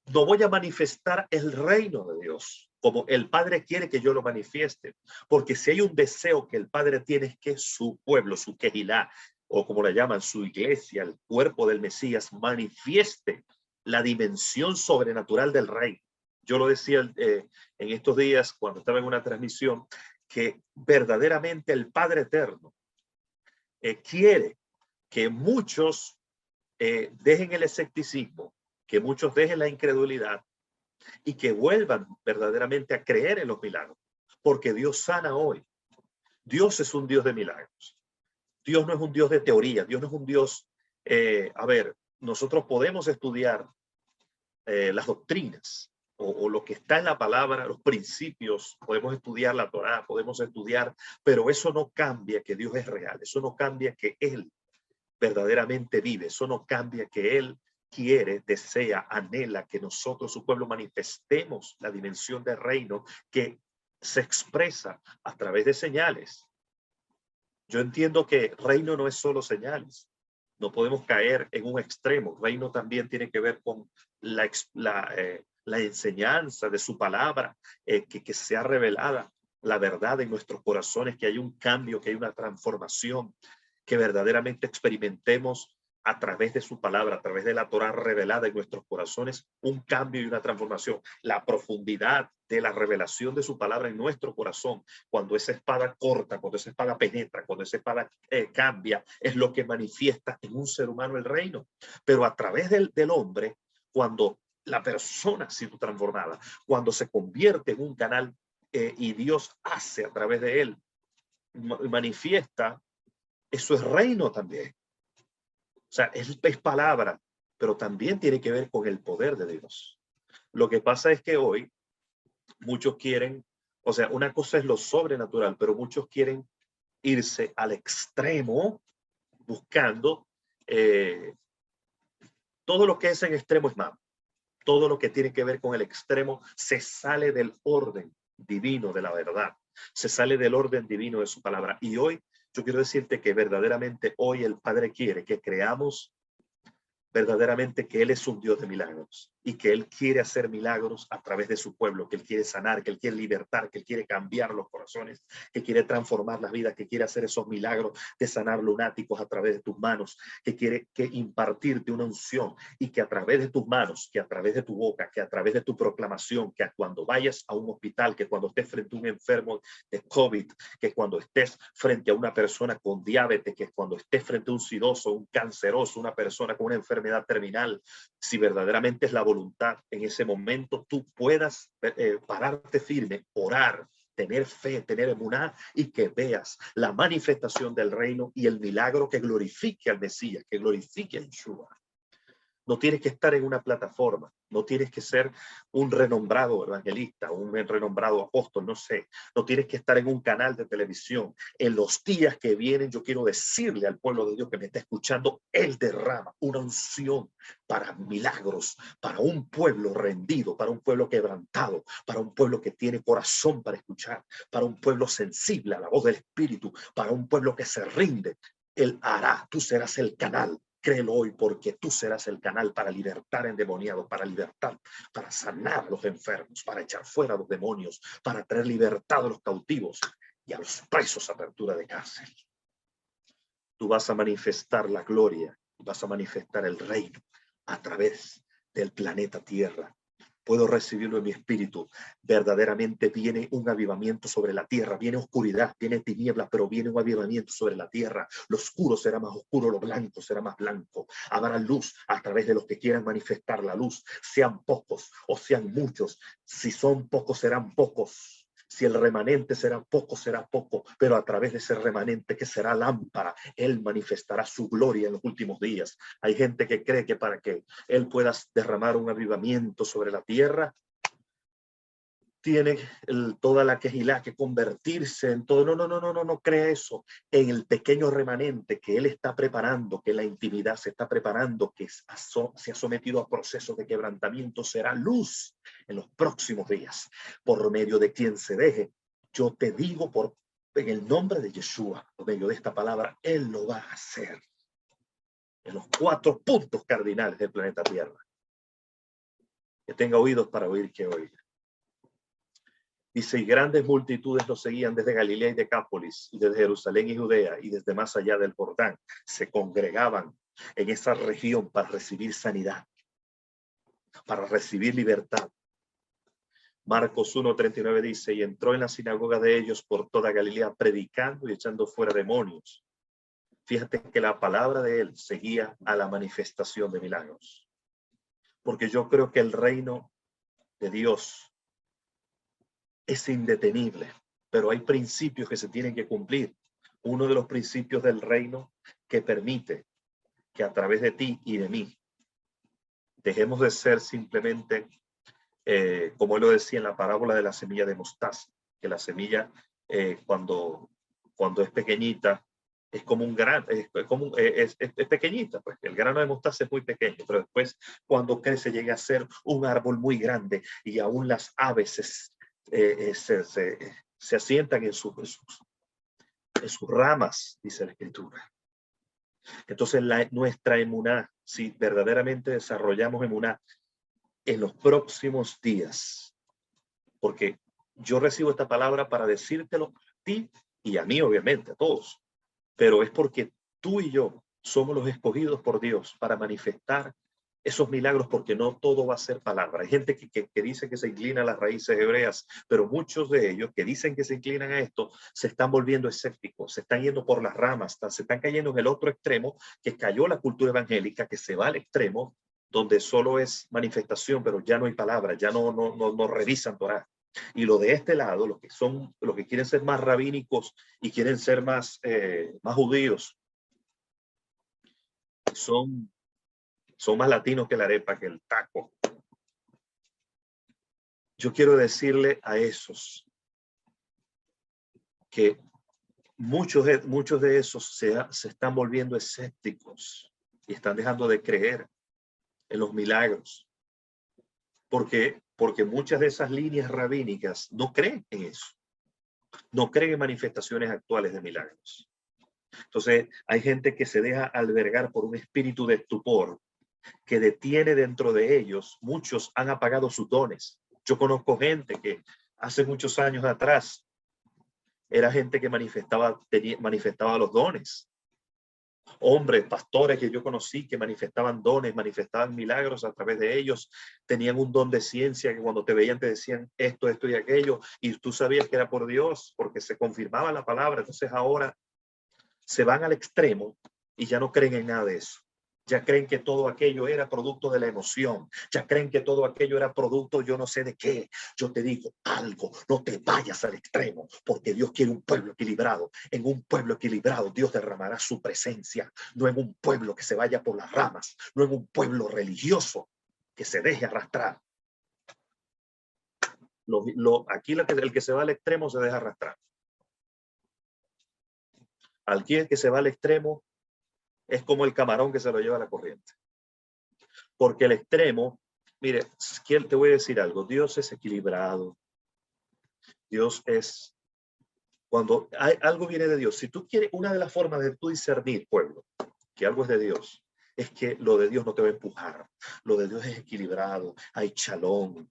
No voy a manifestar el reino de Dios como el Padre quiere que yo lo manifieste, porque si hay un deseo que el Padre tiene es que su pueblo, su quejilá, o como la llaman, su iglesia, el cuerpo del Mesías, manifieste la dimensión sobrenatural del reino. Yo lo decía en estos días cuando estaba en una transmisión, que verdaderamente el Padre Eterno quiere que muchos dejen el escepticismo, que muchos dejen la incredulidad y que vuelvan verdaderamente a creer en los milagros, porque Dios sana hoy. Dios es un Dios de milagros. Dios no es un Dios de teoría, Dios no es un Dios, nosotros podemos estudiar las doctrinas o lo que está en la palabra, los principios, podemos estudiar la Torá, podemos estudiar, pero eso no cambia que Dios es real, eso no cambia que Él verdaderamente vive, eso no cambia que Él quiere, desea, anhela que nosotros, su pueblo, manifestemos la dimensión del reino que se expresa a través de señales. Yo entiendo que reino no es solo señales. No podemos caer en un extremo. Reino también tiene que ver con la enseñanza de su palabra, que sea revelada la verdad en nuestros corazones, que hay un cambio, que hay una transformación, que verdaderamente experimentemos a través de su palabra, a través de la Torá revelada en nuestros corazones, un cambio y una transformación. La profundidad de la revelación de su palabra en nuestro corazón, cuando esa espada corta, cuando esa espada penetra, cuando esa espada cambia, es lo que manifiesta en un ser humano el reino. Pero a través del hombre, cuando la persona ha sido transformada, cuando se convierte en un canal y Dios hace a través de él, manifiesta, eso es reino también. O sea, es palabra, pero también tiene que ver con el poder de Dios. Lo que pasa es que hoy muchos quieren, o sea, una cosa es lo sobrenatural, pero muchos quieren irse al extremo buscando Todo lo que es en extremo es malo. Todo lo que tiene que ver con el extremo se sale del orden divino de la verdad. Se sale del orden divino de su palabra. Y hoy yo quiero decirte que verdaderamente hoy el Padre quiere que creamos verdaderamente que Él es un Dios de milagros y que Él quiere hacer milagros a través de su pueblo, que Él quiere sanar, que Él quiere libertar, que Él quiere cambiar los corazones, que quiere transformar las vidas, que quiere hacer esos milagros de sanar lunáticos a través de tus manos, que quiere impartirte una unción y que a través de tus manos, que a través de tu boca, que a través de tu proclamación, que cuando vayas a un hospital, que cuando estés frente a un enfermo de COVID, que cuando estés frente a una persona con diabetes, que cuando estés frente a un sidoso, un canceroso, una persona con una enfermedad terminal, si verdaderamente es la voluntad en ese momento, tú puedas pararte firme, orar, tener fe, tener emuná y que veas la manifestación del reino y el milagro que glorifique al Mesías, que glorifique a Yeshua. No tienes que estar en una plataforma, no tienes que ser un renombrado evangelista, un renombrado apóstol, no sé. No tienes que estar en un canal de televisión. En los días que vienen, yo quiero decirle al pueblo de Dios que me está escuchando, Él derrama una unción para milagros, para un pueblo rendido, para un pueblo quebrantado, para un pueblo que tiene corazón para escuchar, para un pueblo sensible a la voz del Espíritu, para un pueblo que se rinde. Él hará, tú serás el canal. Créelo hoy, porque tú serás el canal para libertar endemoniados, para libertar, para sanar a los enfermos, para echar fuera a los demonios, para traer libertad a los cautivos y a los presos a apertura de cárcel. Tú vas a manifestar la gloria, vas a manifestar el reino a través del planeta Tierra. Puedo recibirlo en mi espíritu. Verdaderamente viene un avivamiento sobre la tierra, viene oscuridad, viene tinieblas, pero viene un avivamiento sobre la tierra. Lo oscuro será más oscuro, lo blanco será más blanco. Habrá luz a través de los que quieran manifestar la luz, sean pocos o sean muchos. Si son pocos, serán pocos. Si el remanente será poco, pero a través de ese remanente que será lámpara, Él manifestará su gloria en los últimos días. Hay gente que cree que para que Él pueda derramar un avivamiento sobre la tierra, tiene toda la quejilá que convertirse en todo. No crea eso. En el pequeño remanente que Él está preparando, que la intimidad se está preparando, que se ha sometido a procesos de quebrantamiento, será luz en los próximos días, por medio de quien se deje. Yo te digo en el nombre de Yeshua, por medio de esta palabra, Él lo va a hacer en los 4 puntos cardinales del planeta Tierra. Que tenga oídos para oír, que oiga. Dice, y grandes multitudes lo seguían desde Galilea y Decápolis, y desde Jerusalén y Judea, y desde más allá del Jordán. Se congregaban en esa región para recibir sanidad, para recibir libertad. Marcos 1:39 dice, y entró en la sinagoga de ellos por toda Galilea, predicando y echando fuera demonios. Fíjate que la palabra de él seguía a la manifestación de milagros. Porque yo creo que el reino de Dios es indetenible, pero hay principios que se tienen que cumplir. Uno de los principios del reino que permite que a través de ti y de mí dejemos de ser simplemente, como él lo decía en la parábola de la semilla de mostaza, que la semilla cuando es pequeñita es como un grano, es pequeñita, pues el grano de mostaza es muy pequeño, pero después cuando crece llega a ser un árbol muy grande y aún las aves se asientan en sus ramas, dice la Escritura. Entonces nuestra emuná, si verdaderamente desarrollamos emuná en los próximos días, porque yo recibo esta palabra para decírtelo a ti y a mí, obviamente, a todos, pero es porque tú y yo somos los escogidos por Dios para manifestar esos milagros, porque no todo va a ser palabra. Hay gente que dice que se inclina a las raíces hebreas, pero muchos de ellos que dicen que se inclinan a esto se están volviendo escépticos, se están yendo por las ramas, se están cayendo en el otro extremo que cayó la cultura evangélica, que se va al extremo donde solo es manifestación, pero ya no hay palabra, ya no revisan Torá. Y lo de este lado, los que quieren ser más rabínicos y quieren ser más judíos, son más latinos que la arepa, que el taco. Yo quiero decirle a esos que muchos de esos se están volviendo escépticos y están dejando de creer. en los milagros. Porque muchas de esas líneas rabínicas no creen en eso. No creen en manifestaciones actuales de milagros. Entonces, hay gente que se deja albergar por un espíritu de estupor que detiene dentro de ellos. Muchos han apagado sus dones. Yo conozco gente que hace muchos años atrás era gente que manifestaba los dones. Hombres, pastores que yo conocí que manifestaban dones, manifestaban milagros a través de ellos, tenían un don de ciencia que cuando te veían te decían esto, esto y aquello, y tú sabías que era por Dios porque se confirmaba la palabra. Entonces ahora se van al extremo y ya no creen en nada de eso. Ya creen que todo aquello era producto de la emoción. Ya creen que todo aquello era producto yo no sé de qué. Yo te digo algo, no te vayas al extremo, porque Dios quiere un pueblo equilibrado. En un pueblo equilibrado Dios derramará su presencia, no en un pueblo que se vaya por las ramas, no en un pueblo religioso que se deje arrastrar. Aquí el que se va al extremo se deja arrastrar. Aquí el que se va al extremo es como el camarón que se lo lleva a la corriente. Porque el extremo, mire, te voy a decir algo, Dios es equilibrado. Dios es, cuando algo viene de Dios, si tú quieres, una de las formas de tú discernir, pueblo, que algo es de Dios, es que lo de Dios no te va a empujar. Lo de Dios es equilibrado, hay shalom.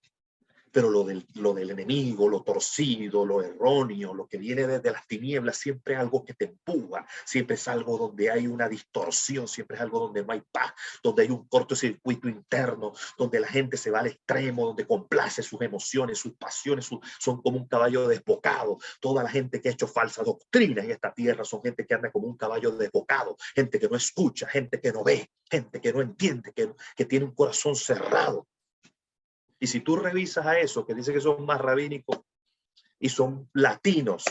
Pero lo del enemigo, lo torcido, lo erróneo, lo que viene desde las tinieblas, siempre es algo que te empuja, siempre es algo donde hay una distorsión, siempre es algo donde no hay paz, donde hay un cortocircuito interno, donde la gente se va al extremo, donde complace sus emociones, sus pasiones, son como un caballo desbocado. Toda la gente que ha hecho falsa doctrina en esta tierra son gente que anda como un caballo desbocado, gente que no escucha, gente que no ve, gente que no entiende, que tiene un corazón cerrado. Y si tú revisas a eso, que dice que son más rabínicos y son latinos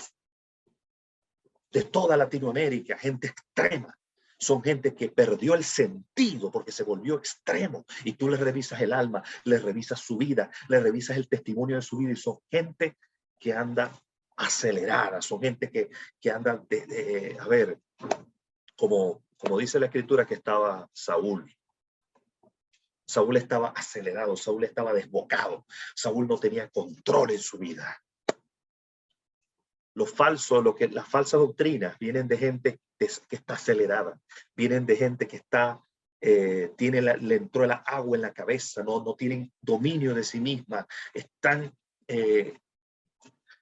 de toda Latinoamérica, gente extrema, son gente que perdió el sentido porque se volvió extremo. Y tú les revisas el alma, les revisas su vida, les revisas el testimonio de su vida y son gente que anda acelerada, son gente que anda a ver, como dice la escritura que estaba Saúl. Saúl estaba acelerado, Saúl estaba desbocado, Saúl no tenía control en su vida. Las falsas doctrinas vienen de gente que está acelerada, vienen de gente que está, le entró el agua en la cabeza, no tienen dominio de sí misma, están...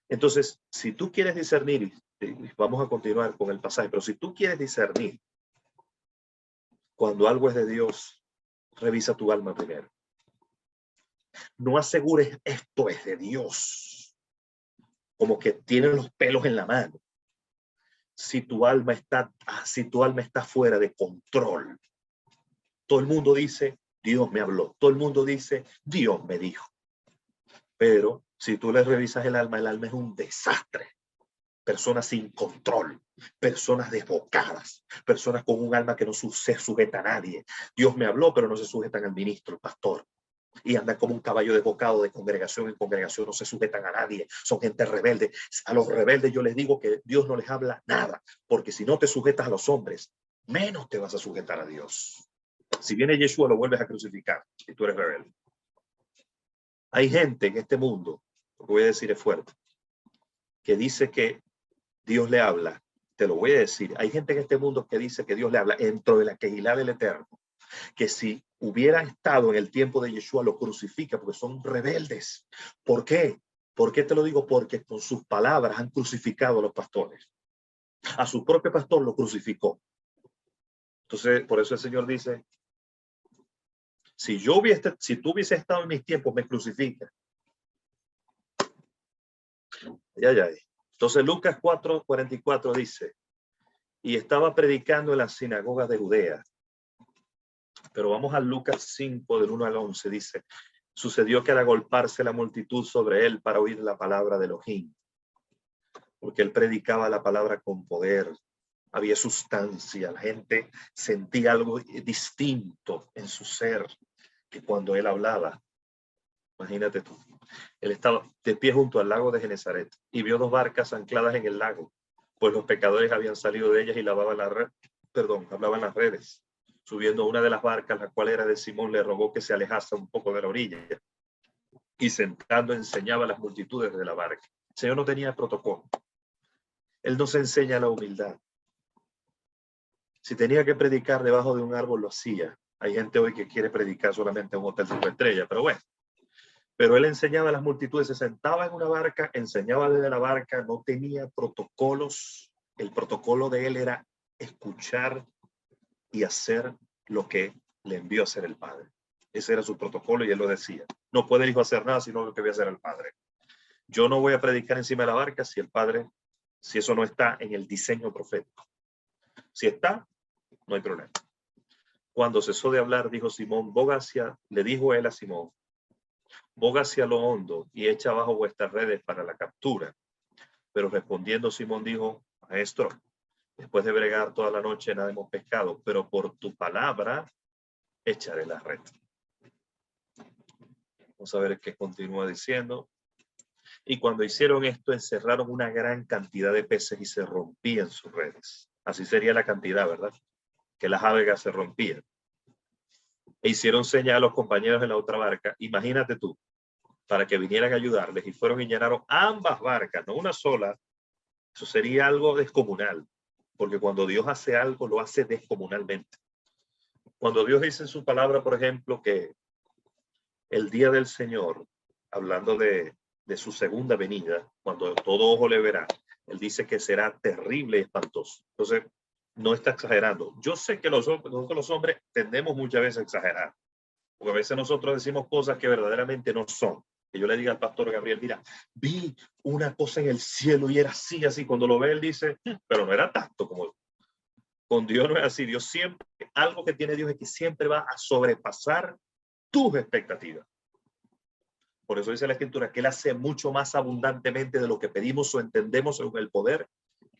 Entonces, si tú quieres discernir, vamos a continuar con el pasaje, pero si tú quieres discernir cuando algo es de Dios, revisa tu alma primero. No asegures esto es de Dios, como que tienen los pelos en la mano. Si tu alma está fuera de control, todo el mundo dice, Dios me habló. Todo el mundo dice, Dios me dijo. Pero si tú le revisas el alma es un desastre. Personas sin control, personas desbocadas, personas con un alma que no se sujeta a nadie. Dios me habló, pero no se sujetan al ministro, el pastor. Y andan como un caballo desbocado de congregación en congregación, no se sujetan a nadie, son gente rebelde. A los rebeldes yo les digo que Dios no les habla nada, porque si no te sujetas a los hombres, menos te vas a sujetar a Dios. Si viene Yeshua, lo vuelves a crucificar y tú eres rebelde. Hay gente en este mundo, lo que voy a decir es fuerte, que dice que Dios le habla. Te lo voy a decir. Hay gente en este mundo que dice que Dios le habla dentro de la Kehilá del Eterno, que si hubiera estado en el tiempo de Yeshua lo crucifica porque son rebeldes. ¿Por qué? ¿Por qué te lo digo? Porque con sus palabras han crucificado a los pastores. A su propio pastor lo crucificó. Entonces, por eso el Señor dice, si tú hubieses estado en mis tiempos, me crucifica. Ya. Entonces, Lucas 4:44 dice, y estaba predicando en las sinagogas de Judea. Pero vamos a Lucas 5, del 1 al 11, dice, sucedió que al agolparse la multitud sobre él para oír la palabra de Elohim, porque él predicaba la palabra con poder, había sustancia, la gente sentía algo distinto en su ser, que cuando él hablaba, imagínate tú, él estaba de pie junto al lago de Genesaret y vio 2 barcas ancladas en el lago, pues los pecadores habían salido de ellas y hablaban las redes. subiendo a una de las barcas, la cual era de Simón, le rogó que se alejase un poco de la orilla. Y sentando enseñaba a las multitudes de la barca. El Señor no tenía protocolo. Él nos enseña la humildad. Si tenía que predicar debajo de un árbol, lo hacía. Hay gente hoy que quiere predicar solamente en un hotel 5 estrellas, pero bueno. Pero él enseñaba a las multitudes, se sentaba en una barca, enseñaba desde la barca, no tenía protocolos. El protocolo de él era escuchar y hacer lo que le envió a hacer el Padre. Ese era su protocolo y él lo decía. No puede el Hijo hacer nada sino lo que voy a hacer el Padre. Yo no voy a predicar encima de la barca si el Padre, si eso no está en el diseño profético. Si está, no hay problema. Cuando cesó de hablar, dijo Simón, le dijo él a Simón, boga hacia lo hondo y echa abajo vuestras redes para la captura. Pero respondiendo Simón dijo, maestro, después de bregar toda la noche nada hemos pescado, pero por tu palabra echaré la red. Vamos a ver qué continúa diciendo. Y cuando hicieron esto, encerraron una gran cantidad de peces y se rompían sus redes. Así sería la cantidad, ¿verdad? Que las aves se rompían. E hicieron señal a los compañeros de la otra barca. Imagínate tú, para que vinieran a ayudarles, y fueron y llenaron ambas barcas, no una sola. Eso sería algo descomunal, porque cuando Dios hace algo, lo hace descomunalmente. Cuando Dios dice en su palabra, por ejemplo, que el día del Señor, hablando de su segunda venida, cuando todo ojo le verá, él dice que será terrible y espantoso. Entonces, no está exagerando. Yo sé que nosotros los hombres tendemos muchas veces a exagerar, porque a veces nosotros decimos cosas que verdaderamente no son. Que yo le diga al pastor Gabriel, mira, vi una cosa en el cielo y era así, así. Cuando lo ve, él dice, pero no era tanto como... Con Dios no es así. Dios siempre, algo que tiene Dios es que siempre va a sobrepasar tus expectativas. Por eso dice la Escritura que Él hace mucho más abundantemente de lo que pedimos o entendemos según el poder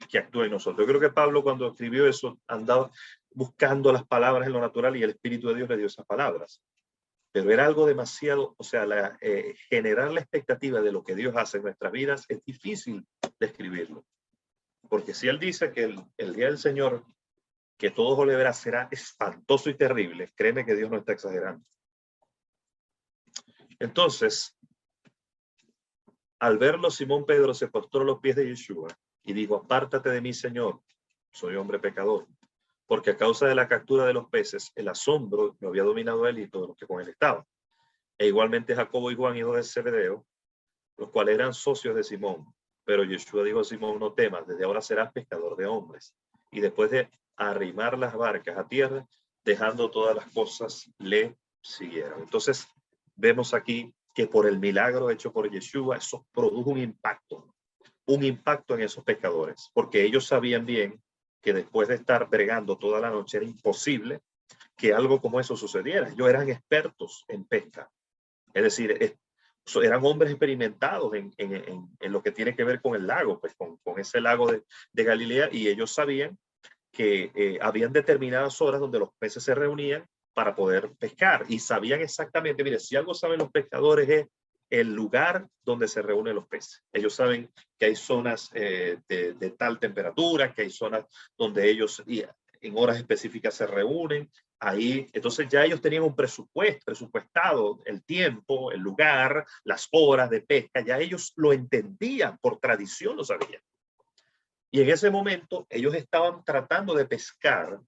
que actúa en nosotros. Yo creo que Pablo, cuando escribió eso, andaba buscando las palabras en lo natural y el Espíritu de Dios le dio esas palabras. Pero era algo demasiado, o sea, generar la expectativa de lo que Dios hace en nuestras vidas es difícil describirlo. Porque si Él dice que el día del Señor, que todo ojo le verá, será espantoso y terrible, créeme que Dios no está exagerando. Entonces, al verlo, Simón Pedro se postró a los pies de Yeshua y dijo, apártate de mí, Señor, soy hombre pecador, porque a causa de la captura de los peces, el asombro lo había dominado a él y todos los que con él estaban. E igualmente Jacobo y Juan, hijos de Zebedeo, los cuales eran socios de Simón. Pero Yeshua dijo a Simón, no temas, desde ahora serás pescador de hombres. Y después de arrimar las barcas a tierra, dejando todas las cosas, le siguieron. Entonces, vemos aquí que por el milagro hecho por Yeshua, eso produjo un impacto en esos pescadores, porque ellos sabían bien que después de estar bregando toda la noche era imposible que algo como eso sucediera. Ellos eran expertos en pesca, es decir, eran hombres experimentados en lo que tiene que ver con el lago, pues con ese lago de Galilea, y ellos sabían que habían determinadas horas donde los peces se reunían para poder pescar, y sabían exactamente, mire, si algo saben los pescadores es el lugar donde se reúnen los peces. Ellos saben que hay zonas de tal temperatura, que hay zonas donde ellos en horas específicas se reúnen. Ahí, entonces ya ellos tenían un presupuestado, el tiempo, el lugar, las horas de pesca, ya ellos lo entendían, por tradición lo sabían. Y en ese momento ellos estaban tratando de pescar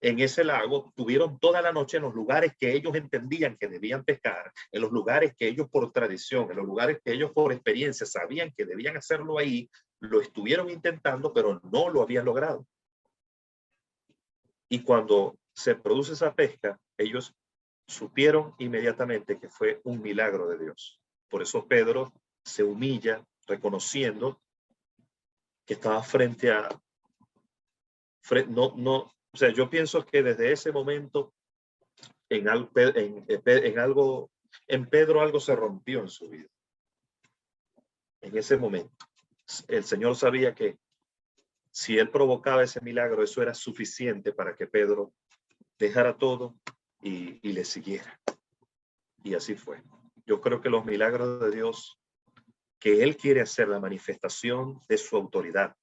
en ese lago, tuvieron toda la noche en los lugares que ellos entendían que debían pescar, en los lugares que ellos por tradición, en los lugares que ellos por experiencia sabían que debían hacerlo ahí, lo estuvieron intentando, pero no lo habían logrado. Y cuando se produce esa pesca, ellos supieron inmediatamente que fue un milagro de Dios. Por eso Pedro se humilla reconociendo que estaba frente a... O sea, yo pienso que desde ese momento en Pedro algo se rompió en su vida. En ese momento, el Señor sabía que si él provocaba ese milagro, eso era suficiente para que Pedro dejara todo y le siguiera. Y así fue. Yo creo que los milagros de Dios, que él quiere hacer la manifestación de su autoridad,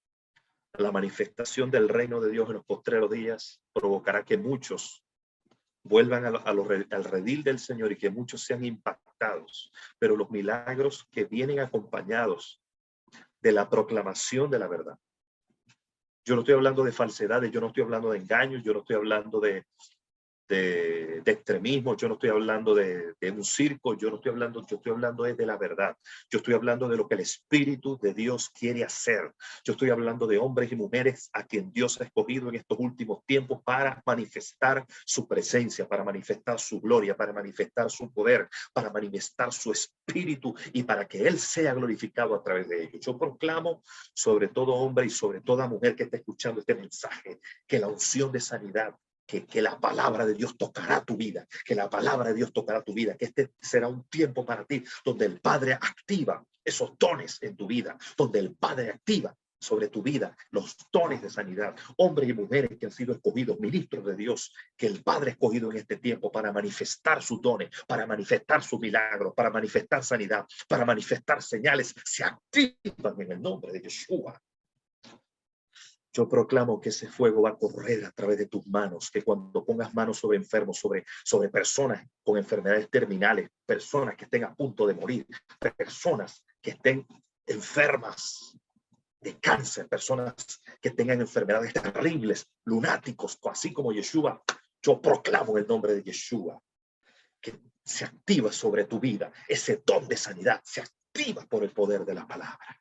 La manifestación del reino de Dios en los postreros días provocará que muchos vuelvan al redil del Señor y que muchos sean impactados. Pero los milagros que vienen acompañados de la proclamación de la verdad. Yo no estoy hablando de falsedades, yo no estoy hablando de engaños, yo no estoy hablando de extremismo, yo no estoy hablando de un circo, yo estoy hablando de la verdad. Yo estoy hablando de lo que el Espíritu de Dios quiere hacer. Yo estoy hablando de hombres y mujeres a quien Dios ha escogido en estos últimos tiempos para manifestar su presencia, para manifestar su gloria, para manifestar su poder, para manifestar su Espíritu y para que Él sea glorificado a través de ellos. Yo proclamo sobre todo hombre y sobre toda mujer que esté escuchando este mensaje, que la unción de sanidad, que la palabra de Dios tocará tu vida, que la palabra de Dios tocará tu vida, que este será un tiempo para ti donde el Padre activa esos dones en tu vida, donde el Padre activa sobre tu vida los dones de sanidad, hombres y mujeres que han sido escogidos, ministros de Dios, que el Padre ha escogido en este tiempo para manifestar sus dones, para manifestar sus milagros, para manifestar sanidad, para manifestar señales, se activan en el nombre de Yeshua. Yo proclamo que ese fuego va a correr a través de tus manos, que cuando pongas manos sobre enfermos, sobre personas con enfermedades terminales, personas que estén a punto de morir, personas que estén enfermas de cáncer, personas que tengan enfermedades terribles, lunáticos, así como Yeshua, yo proclamo el nombre de Yeshua, que se activa sobre tu vida, ese don de sanidad se activa por el poder de la palabra.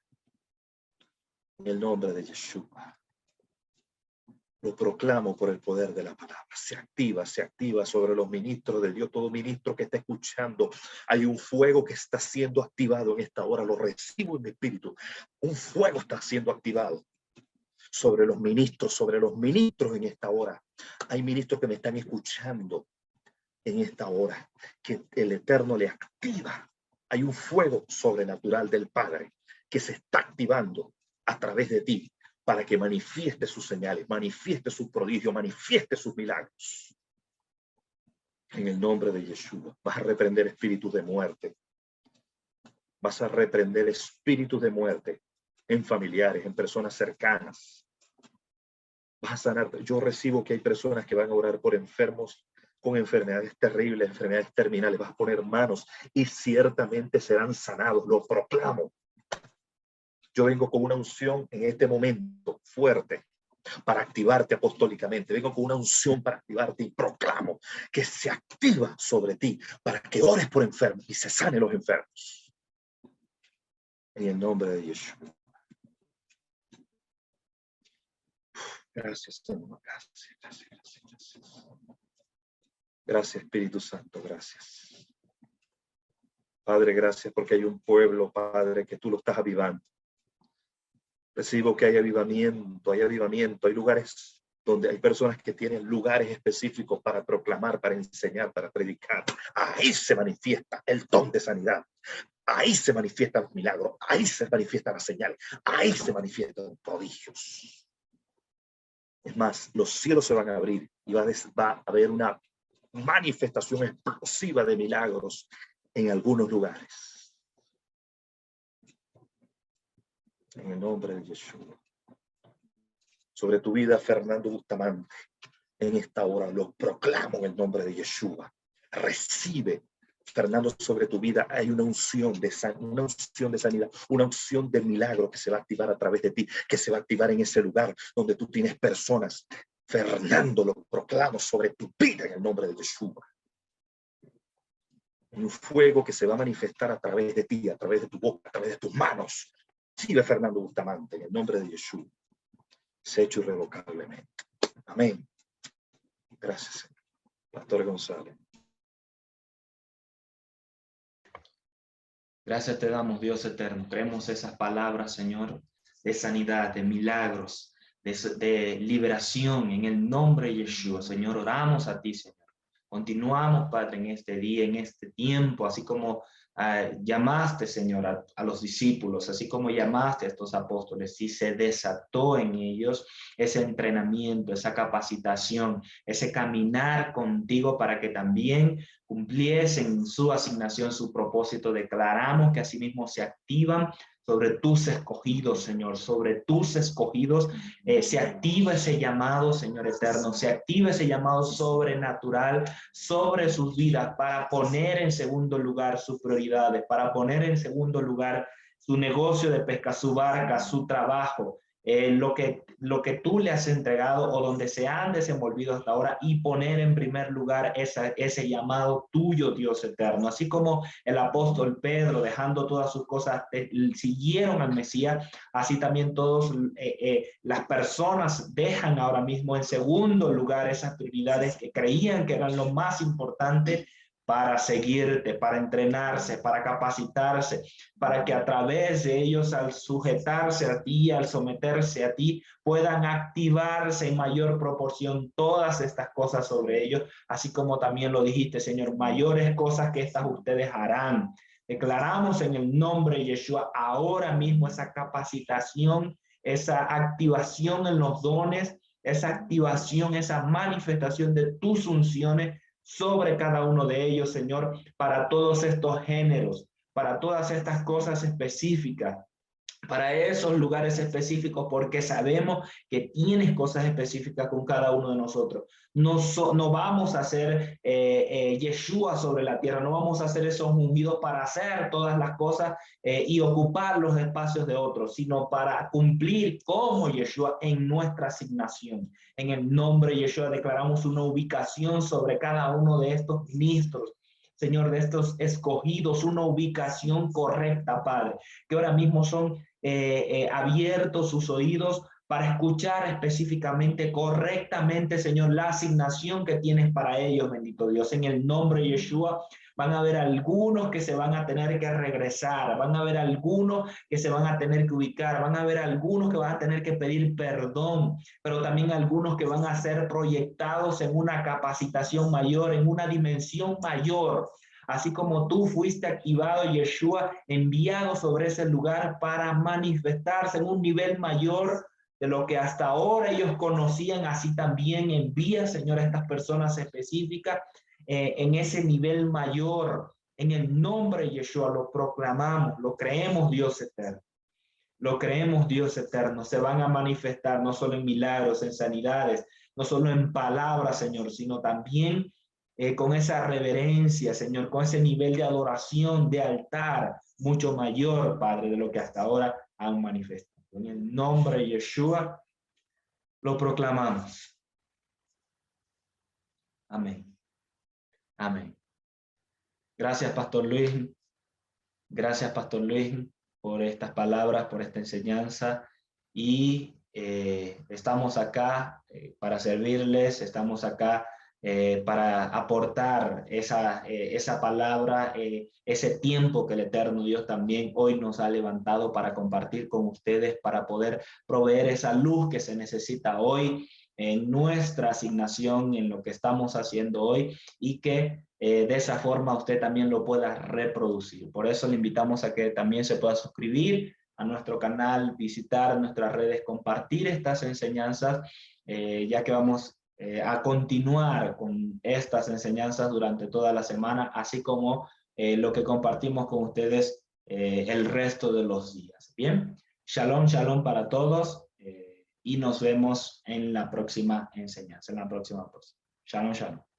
En el nombre de Yeshua. Lo proclamo por el poder de la palabra. Se activa sobre los ministros de Dios. Todo ministro que está escuchando, hay un fuego que está siendo activado en esta hora. Lo recibo en mi espíritu. Un fuego está siendo activado sobre los ministros en esta hora. Hay ministros que me están escuchando en esta hora, que el Eterno le activa. Hay un fuego sobrenatural del Padre que se está activando a través de ti, para que manifieste sus señales, manifieste sus prodigios, manifieste sus milagros. En el nombre de Yeshua, vas a reprender espíritus de muerte. Vas a reprender espíritus de muerte en familiares, en personas cercanas. Vas a sanar. Yo recibo que hay personas que van a orar por enfermos con enfermedades terribles, enfermedades terminales. Vas a poner manos y ciertamente serán sanados. Lo proclamo. Yo vengo con una unción en este momento fuerte para activarte apostólicamente. Vengo con una unción para activarte y proclamo que se activa sobre ti para que ores por enfermos y se sanen los enfermos. En el nombre de Yeshua. Gracias, Señor. Gracias. Gracias, Espíritu Santo. Gracias. Padre, gracias porque hay un pueblo, Padre, que tú lo estás avivando. Recibo que hay avivamiento, hay lugares donde hay personas que tienen lugares específicos para proclamar, para enseñar, para predicar. Ahí se manifiesta el don de sanidad. Ahí se manifiestan los milagros. Ahí se manifiestan las señales. Ahí se manifiestan prodigios. Es más, los cielos se van a abrir y va a haber una manifestación explosiva de milagros en algunos lugares. En el nombre de Yeshua. Sobre tu vida, Fernando Bustamante, en esta hora lo proclamo en el nombre de Yeshua. Recibe, Fernando, sobre tu vida hay una unción de sanidad, una unción de milagro que se va a activar a través de ti, que se va a activar en ese lugar donde tú tienes personas. Fernando, lo proclamo sobre tu vida en el nombre de Yeshua. Un fuego que se va a manifestar a través de ti, a través de tu boca, a través de tus manos. Recibe, Fernando Bustamante, en el nombre de Yeshua. Se hecho irrevocablemente. Amén. Gracias, Señor. Pastor González. Gracias te damos, Dios eterno. Creemos esas palabras, Señor, de sanidad, de milagros, de liberación en el nombre de Yeshua. Señor, oramos a ti, Señor. Continuamos, Padre, en este día, en este tiempo, así como llamaste, Señor, a los discípulos, así como llamaste a estos apóstoles, y se desató en ellos ese entrenamiento, esa capacitación, ese caminar contigo para que también cumpliesen su asignación, su propósito. Declaramos que asimismo se activan sobre tus escogidos, Señor, sobre tus escogidos. Se activa ese llamado, Señor eterno, se activa ese llamado sobrenatural sobre sus vidas para poner en segundo lugar sus prioridades, para poner en segundo lugar su negocio de pesca, su barca, su trabajo, lo que tú le has entregado o donde se han desenvolvido hasta ahora, y poner en primer lugar ese llamado tuyo, Dios eterno. Así como el apóstol Pedro, dejando todas sus cosas, siguieron al Mesías, así también todas las personas dejan ahora mismo en segundo lugar esas prioridades que creían que eran lo más importante, para seguirte, para entrenarse, para capacitarse, para que a través de ellos, al sujetarse a ti, al someterse a ti, puedan activarse en mayor proporción todas estas cosas sobre ellos, así como también lo dijiste, Señor, mayores cosas que estas ustedes harán. Declaramos en el nombre de Yeshua ahora mismo esa capacitación, esa activación en los dones, esa activación, esa manifestación de tus unciones sobre cada uno de ellos, Señor, para todos estos géneros, para todas estas cosas específicas, para esos lugares específicos, porque sabemos que tienes cosas específicas con cada uno de nosotros. No vamos a hacer Yeshua sobre la tierra, no vamos a hacer esos ungidos para hacer todas las cosas y ocupar los espacios de otros, sino para cumplir como Yeshua en nuestra asignación. En el nombre de Yeshua declaramos una ubicación sobre cada uno de estos ministros, Señor, de estos escogidos, una ubicación correcta, Padre, que ahora mismo son abiertos sus oídos para escuchar específicamente, correctamente, Señor, la asignación que tienes para ellos, bendito Dios. En el nombre de Yeshua van a haber algunos que se van a tener que regresar, van a haber algunos que se van a tener que ubicar, van a haber algunos que van a tener que pedir perdón, pero también algunos que van a ser proyectados en una capacitación mayor, en una dimensión mayor. Así como tú fuiste activado, Yeshua, enviado sobre ese lugar para manifestarse en un nivel mayor de lo que hasta ahora ellos conocían, así también envía, Señor, a estas personas específicas en ese nivel mayor. En el nombre de Yeshua lo proclamamos, lo creemos, Dios eterno. Lo creemos, Dios eterno. Se van a manifestar no solo en milagros, en sanidades, no solo en palabras, Señor, sino también con esa reverencia, Señor, con ese nivel de adoración, de altar, mucho mayor, Padre, de lo que hasta ahora han manifestado. En el nombre de Yeshua lo proclamamos. Amén. Amén. Gracias, Pastor Luis. Gracias, Pastor Luis, por estas palabras, por esta enseñanza. Y estamos acá para servirles, estamos acá para aportar esa palabra, ese tiempo que el eterno Dios también hoy nos ha levantado para compartir con ustedes, para poder proveer esa luz que se necesita hoy en nuestra asignación, en lo que estamos haciendo hoy, y que de esa forma usted también lo pueda reproducir. Por eso le invitamos a que también se pueda suscribir a nuestro canal, visitar nuestras redes, compartir estas enseñanzas, ya que vamos a continuar con estas enseñanzas durante toda la semana, así como lo que compartimos con ustedes el resto de los días. Bien, shalom, shalom para todos y nos vemos en la próxima enseñanza, en la próxima. Shalom, shalom.